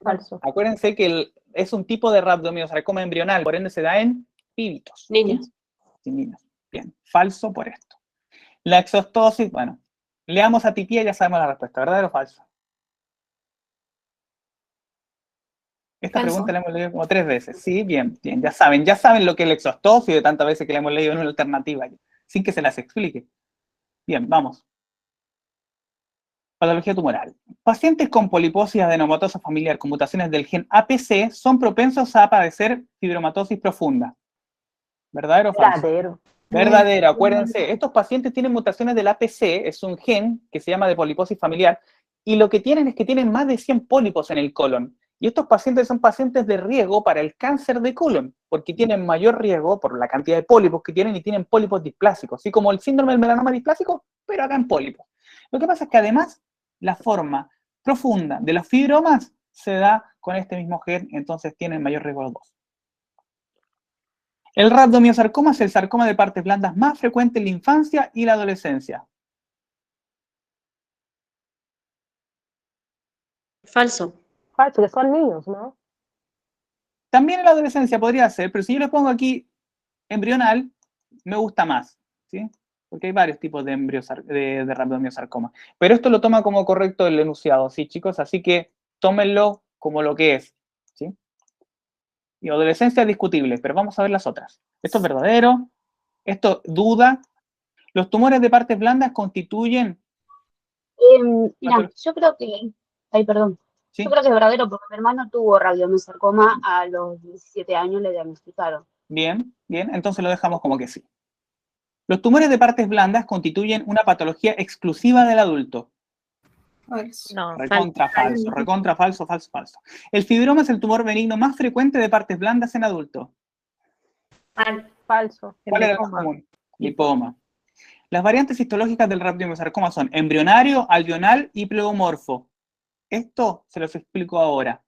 falso. Acuérdense que es un tipo de rhabdomyosarcoma embrional, por ende se da en pibitos. Niños. Sí, niños. Bien, falso por esto. La exostosis, bueno, leamos atipía y ya sabemos la respuesta, ¿verdadero o falso? Esta Falso. pregunta la hemos leído como 3 veces. Sí, bien, bien, ya saben lo que es la exostosis de tantas veces que la hemos leído en una alternativa, sin que se las explique. Bien, vamos. Patología tumoral. Pacientes con poliposis adenomatosa familiar con mutaciones del gen APC son propensos a padecer fibromatosis profunda. ¿Verdadero o falso? Verdadero. Verdadero, acuérdense, estos pacientes tienen mutaciones del APC, es un gen que se llama de poliposis familiar, y lo que tienen es que tienen más de 100 pólipos en el colon. Y estos pacientes son pacientes de riesgo para el cáncer de colon, porque tienen mayor riesgo por la cantidad de pólipos que tienen y tienen pólipos displásicos, así como el síndrome del melanoma displásico, pero acá en pólipos. Lo que pasa es que además la forma profunda de los fibromas se da con este mismo gen, entonces tienen mayor riesgo los dos. El rhabdomyosarcoma es el sarcoma de partes blandas más frecuente en la infancia y la adolescencia. Falso. Falso, que son niños, ¿no? También en la adolescencia podría ser, pero si yo le pongo aquí embrional, me gusta más, ¿sí? Porque hay varios tipos de de rhabdomyosarcoma. Pero esto lo toma como correcto el enunciado, ¿sí, chicos? Así que tómenlo como lo que es, ¿sí? Y adolescencia es discutible, pero vamos a ver las otras. Esto es verdadero, esto duda. Los tumores de partes blandas constituyen, Mira, yo creo que, ay, perdón, ¿sí? yo creo que es verdadero porque mi hermano tuvo radiomiosarcoma a los 17 años, le diagnosticaron. Bien, bien, entonces lo dejamos como que sí. Los tumores de partes blandas constituyen una patología exclusiva del adulto. Falso. No, Recontra falso, recontra falso, falso, falso. El fibroma es el tumor benigno más frecuente de partes blandas en adultos. Falso. ¿Cuál era el más común? Lipoma. Las variantes histológicas del radiomiosarcoma son embrionario, alveolar y pleomorfo. Esto se los explico ahora.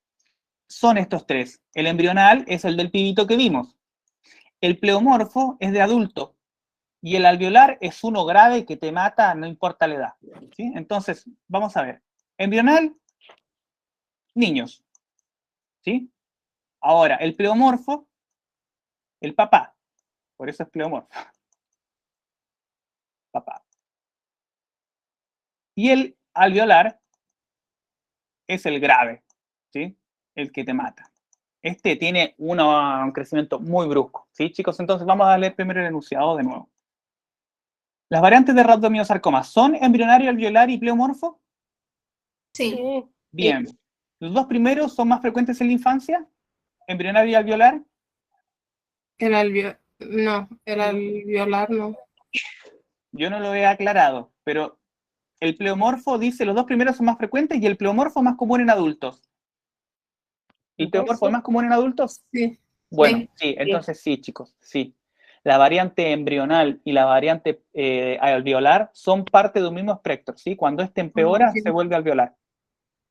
Son estos tres. El embrional es el del pibito que vimos. El pleomorfo es de adulto. Y el alveolar es uno grave que te mata, no importa la edad. ¿Sí? Entonces, vamos a ver. Embrional, niños. ¿Sí? Ahora, el pleomorfo, el papá. Por eso es pleomorfo. Papá. Y el alveolar es el grave, ¿sí? El que te mata. Este tiene un crecimiento muy brusco, ¿sí, chicos? Entonces vamos a leer primero el enunciado de nuevo. ¿Las variantes de radiomiosarcoma son embrionario, alveolar y pleomorfo? Sí. Bien. ¿Los dos primeros son más frecuentes en la infancia? ¿Embrionario y alveolar? El alveolar no. Yo no lo he aclarado, pero el pleomorfo dice los dos primeros son más frecuentes y el pleomorfo más común en adultos. ¿El pleomorfo es más común en adultos? Sí. Bueno, sí, entonces sí, chicos, sí. La variante embrional y la variante alveolar son parte de un mismo espectro, ¿sí? Cuando este empeora, se vuelve alveolar.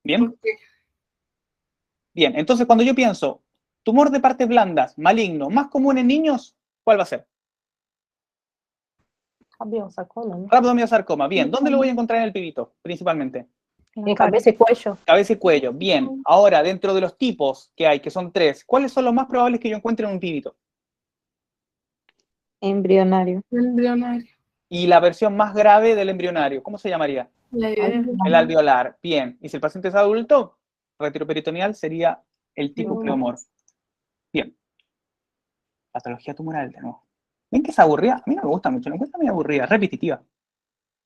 ¿Bien? Bien, entonces cuando yo pienso, tumor de partes blandas, maligno, más común en niños, ¿cuál va a ser? Radiomiosarcoma, ¿no? Rabdomiosarcoma, bien. ¿Dónde lo voy a encontrar en el pibito, principalmente? En cabeza y cuello. Cabeza y cuello, bien. Ahora, dentro de los tipos que hay, que son tres, ¿cuáles son los más probables que yo encuentre en un pibito? Embrionario. Embrionario. Y la versión más grave del embrionario, ¿cómo se llamaría? El alveolar, bien. Y si el paciente es adulto, retroperitoneal sería el tipo pleomorfo. Bien. Patología tumoral, de nuevo. ¿Ven que es aburrida? A mí no me gusta mucho, me encuentro muy aburrida, repetitiva.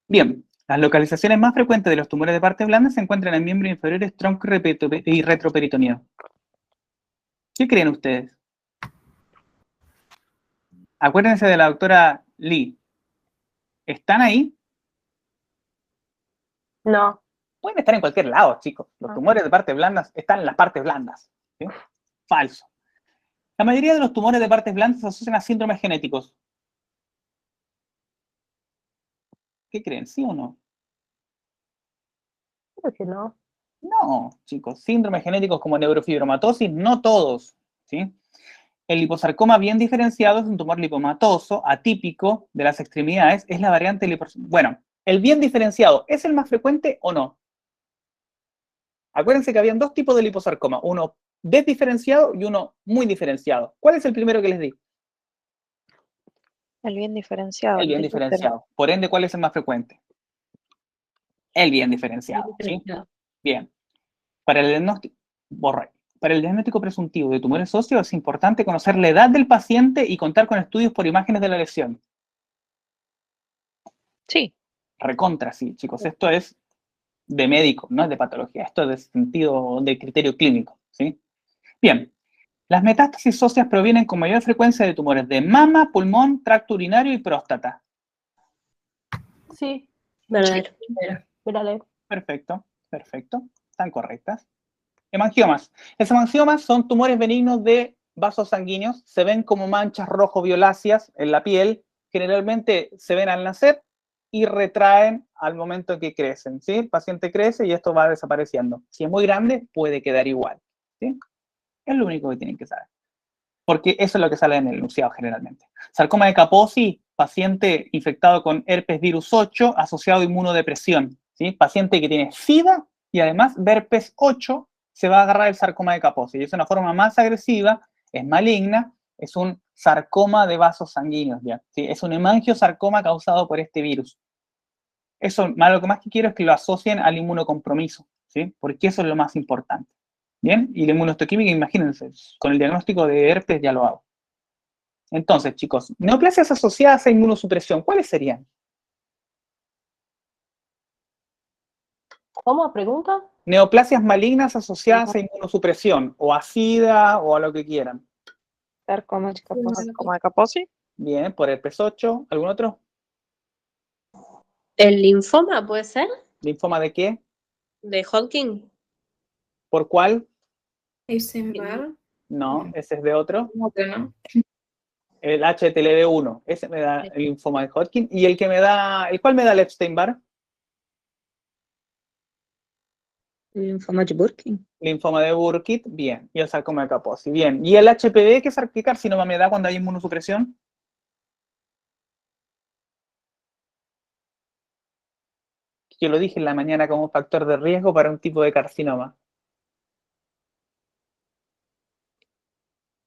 Bien. Las localizaciones más frecuentes de los tumores de partes blandas se encuentran en miembros inferiores, tronco y retroperitoneo. ¿Qué creen ustedes? Acuérdense de la doctora Lee. ¿Están ahí? No. Pueden estar en cualquier lado, chicos. Los tumores de partes blandas están en las partes blandas. ¿Sí? Falso. La mayoría de los tumores de partes blandas se asocian a síndromes genéticos. ¿Qué creen? ¿Sí o no? Creo que no. No, chicos. Síndromes genéticos como neurofibromatosis, no todos. ¿Sí? El liposarcoma bien diferenciado es un tumor lipomatoso, atípico de las extremidades. Es la variante liposarcoma. Bueno, el bien diferenciado, ¿es el más frecuente o no? Acuérdense que habían dos tipos de liposarcoma, uno desdiferenciado y uno muy diferenciado. ¿Cuál es el primero que les di? El bien diferenciado. El bien diferenciado. Por ende, ¿cuál es el más frecuente? El bien diferenciado. ¿Sí? Bien. Para el diagnóstico presuntivo de tumores óseos es importante conocer la edad del paciente y contar con estudios por imágenes de la lesión. Sí. Recontra, sí, chicos. Esto es de médico, no es de patología. Esto es de sentido de criterio clínico. ¿Sí? Bien. Las metástasis óseas provienen con mayor frecuencia de tumores de mama, pulmón, tracto urinario y próstata. Sí. Verdadero. Verdadero. Perfecto, perfecto. Están correctas. Hemangiomas. Los hemangiomas son tumores benignos de vasos sanguíneos. Se ven como manchas rojo-violáceas en la piel. Generalmente se ven al nacer y retraen al momento que crecen. ¿Sí? El paciente crece y esto va desapareciendo. Si es muy grande, puede quedar igual. ¿Sí? Es lo único que tienen que saber. Porque eso es lo que sale en el enunciado generalmente. Sarcoma de Kaposi, paciente infectado con herpes virus 8 asociado a inmunodepresión. ¿Sí? Paciente que tiene SIDA y además de herpes 8 se va a agarrar el sarcoma de Kaposi. Y es una forma más agresiva, es maligna, es un sarcoma de vasos sanguíneos. ¿Ya? ¿Sí? Es un hemangiosarcoma causado por este virus. Eso, lo que más que quiero es que lo asocien al inmunocompromiso, ¿sí? Porque eso es lo más importante. ¿Bien? Y la inmunohistoquímica, imagínense, con el diagnóstico de herpes ya lo hago. Entonces, chicos, neoplasias asociadas a inmunosupresión, ¿cuáles serían? ¿Cómo? ¿Pregunta? Neoplasias malignas asociadas a inmunosupresión, o a SIDA, o a lo que quieran. Sarcoma de Kaposi. Como de Kaposi. Bien, por herpes 8. ¿Algún otro? ¿El linfoma puede ser? ¿Linfoma de qué? ¿De Hodgkin? ¿Por cuál? Epstein-Barr. No, ese es de otro. ¿Cómo que no? El HTLV1, ese me da el linfoma de Hodgkin. ¿Y el cuál me da el Epstein-Barr? Linfoma de Burkitt. Linfoma de Burkitt, bien. Y el sarcoma de Kaposi, bien. ¿Y el HPV qué carcinoma me da cuando hay inmunosupresión? Yo lo dije en la mañana como factor de riesgo para un tipo de carcinoma.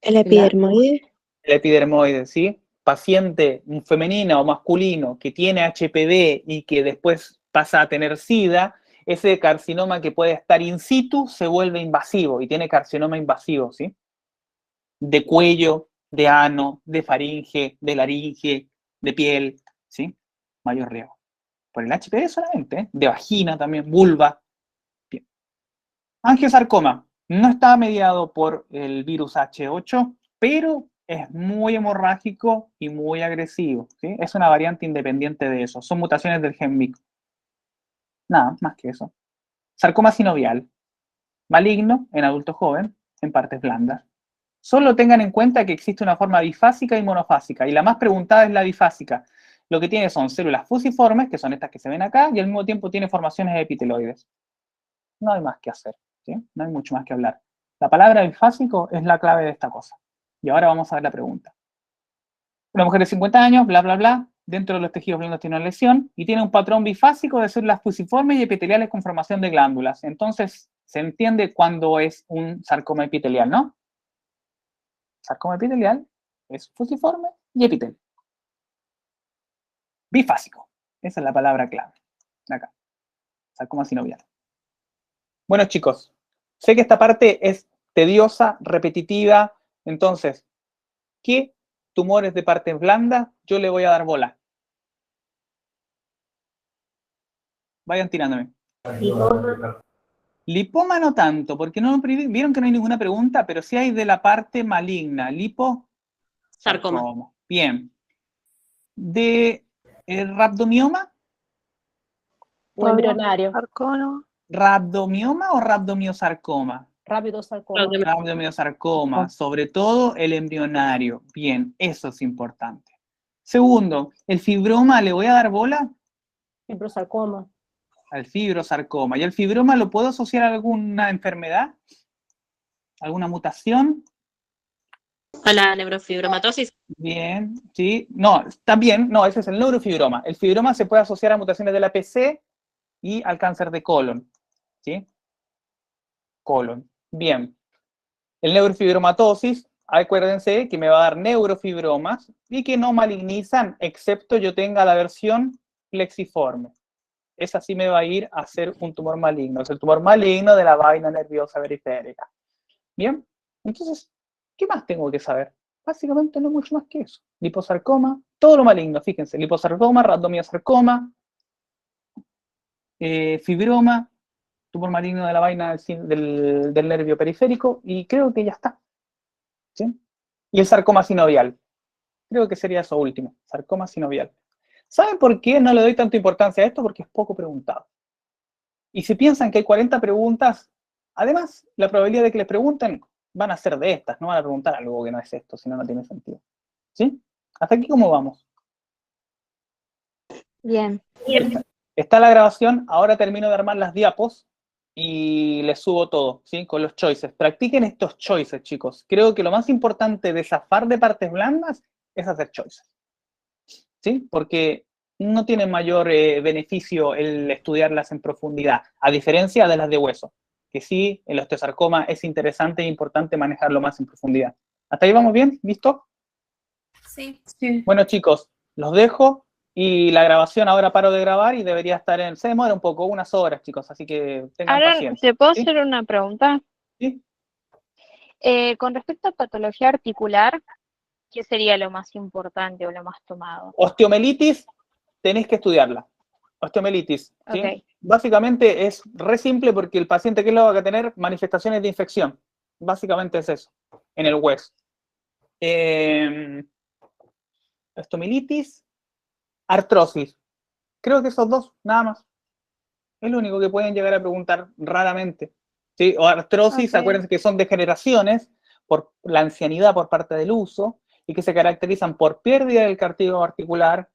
El epidermoide. El epidermoide, ¿sí? Paciente femenina o masculino que tiene HPV y que después pasa a tener SIDA, ese carcinoma que puede estar in situ se vuelve invasivo y tiene carcinoma invasivo, ¿sí? De cuello, de ano, de faringe, de laringe, de piel, ¿sí? Mayor riesgo. Por el HPV solamente, ¿eh? De vagina también, vulva. Bien. Angiosarcoma no está mediado por el virus H8, pero es muy hemorrágico y muy agresivo, ¿sí? Es una variante independiente de eso. Son mutaciones del gen MYC. Nada, más que eso. Sarcoma sinovial. Maligno en adulto joven, en partes blandas. Solo tengan en cuenta que existe una forma bifásica y monofásica, y la más preguntada es la bifásica. Lo que tiene son células fusiformes, que son estas que se ven acá, y al mismo tiempo tiene formaciones epiteloides. No hay más que hacer, ¿sí? No hay mucho más que hablar. La palabra bifásico es la clave de esta cosa. Y ahora vamos a ver la pregunta. Una mujer de 50 años, bla, bla, bla, dentro de los tejidos blandos tiene una lesión y tiene un patrón bifásico de células fusiformes y epiteliales con formación de glándulas. Entonces, se entiende cuándo es un sarcoma epitelial, ¿no? Sarcoma epitelial es fusiforme y epitelio. Bifásico. Esa es la palabra clave. Acá. Sarcoma sinovial. Bueno, chicos, sé que esta parte es tediosa, repetitiva, entonces, ¿qué tumores de partes blandas yo le voy a dar bola? Vayan tirándome. Lipoma no tanto, porque no vieron que no hay ninguna pregunta, pero sí hay de la parte maligna. Sarcoma. Bien. ¿De rhabdomioma? O embrionario. Sarcoma. ¿Rhabdomioma o rhabdomiosarcoma? Rápido sarcoma. Rhabdomiosarcoma, sobre todo el embrionario. Bien, eso es importante. Segundo, ¿el fibroma le voy a dar bola? Fibrosarcoma. Al fibrosarcoma. ¿Y el fibroma lo puedo asociar a alguna enfermedad? ¿Alguna mutación? A la neurofibromatosis. Bien, sí. No, también, no, ese es el neurofibroma. El fibroma se puede asociar a mutaciones de la PC y al cáncer de colon. ¿Sí? Colon. Bien. El neurofibromatosis, acuérdense que me va a dar neurofibromas y que no malignizan, excepto yo tenga la versión plexiforme. Esa sí me va a ir a ser un tumor maligno. Es el tumor maligno de la vaina nerviosa periférica. Bien, entonces, ¿qué más tengo que saber? Básicamente no mucho más que eso. Liposarcoma, todo lo maligno, fíjense. Liposarcoma, rhabdomiosarcoma, fibroma, tumor maligno de la vaina del nervio periférico, y creo que ya está. ¿Sí? Y el sarcoma sinovial. Creo que sería eso último, sarcoma sinovial. ¿Saben por qué no le doy tanta importancia a esto? Porque es poco preguntado. Y si piensan que hay 40 preguntas, además, la probabilidad de que les pregunten van a ser de estas, no van a preguntar algo que no es esto, si no, no tiene sentido. ¿Sí? ¿Hasta aquí cómo vamos? Bien. Está la grabación, ahora termino de armar las diapos y les subo todo, ¿sí? Con los choices. Practiquen estos choices, chicos. Creo que lo más importante de zafar de partes blandas es hacer choices. ¿Sí? Porque no tiene mayor beneficio el estudiarlas en profundidad, a diferencia de las de hueso, que sí, el osteosarcoma es interesante e importante manejarlo más en profundidad. ¿Hasta ahí vamos bien? ¿Listo? Sí. Bueno, chicos, los dejo y la grabación ahora paro de grabar y debería estar se demora un poco, unas horas, chicos, así que tengan Aaron, paciencia. ¿te puedo ¿Sí? hacer una pregunta? ¿Sí? Con respecto a patología articular, ¿Qué sería lo más importante o lo más tomado? Osteomelitis, tenéis que estudiarla. Osteomelitis, ¿sí? Ok. Básicamente es re simple porque el paciente que lo va a tener manifestaciones de infección. Básicamente es eso, en el hueso. Osteomelitis, artrosis. Creo que esos dos, nada más. Es lo único que pueden llegar a preguntar raramente. ¿Sí? O artrosis, Ok. acuérdense que son degeneraciones por la ancianidad por parte del uso y que se caracterizan por pérdida del cartílago articular,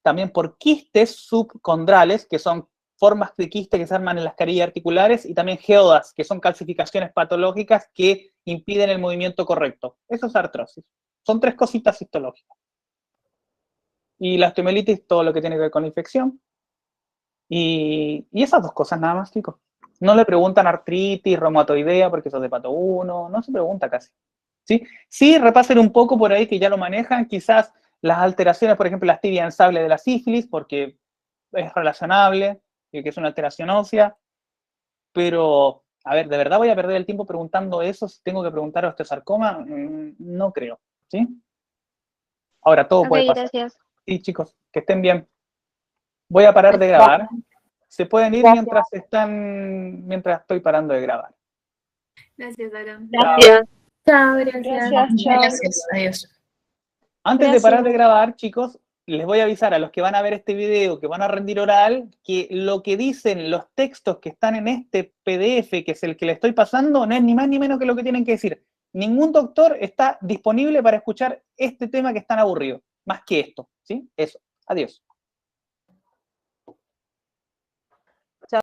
también por quistes subcondrales, que son formas de quiste que se arman en las carillas articulares, y también geodas, que son calcificaciones patológicas que impiden el movimiento correcto. Eso es artrosis. Son 3 cositas histológicas. Y la osteomelitis, todo lo que tiene que ver con la infección. Y esas 2 cosas nada más, chicos. No le preguntan artritis, reumatoidea, porque eso es de pato 1, no se pregunta casi. ¿Sí? Sí, repasen un poco por ahí que ya lo manejan, quizás las alteraciones, por ejemplo, la tibia ensable de la sífilis, porque es relacionable, que es una alteración ósea, pero, a ver, ¿de verdad voy a perder el tiempo preguntando eso si tengo que preguntar osteosarcoma? No creo, ¿sí? Ahora, todo Ok, puede pasar. gracias. Sí, chicos, que estén bien. Voy a parar de grabar. Se pueden ir mientras estoy parando de grabar. Gracias, Aaron. Gracias. Chao, gracias. Gracias, chao. Gracias, adiós. Antes de parar de Gracias. grabar, chicos, les voy a avisar a los que van a ver este video, que van a rendir oral, que lo que dicen los textos que están en este PDF, que es el que les estoy pasando, no es ni más ni menos que lo que tienen que decir. Ningún doctor está disponible para escuchar este tema que es tan aburrido, más que esto, ¿sí? Eso. Adiós.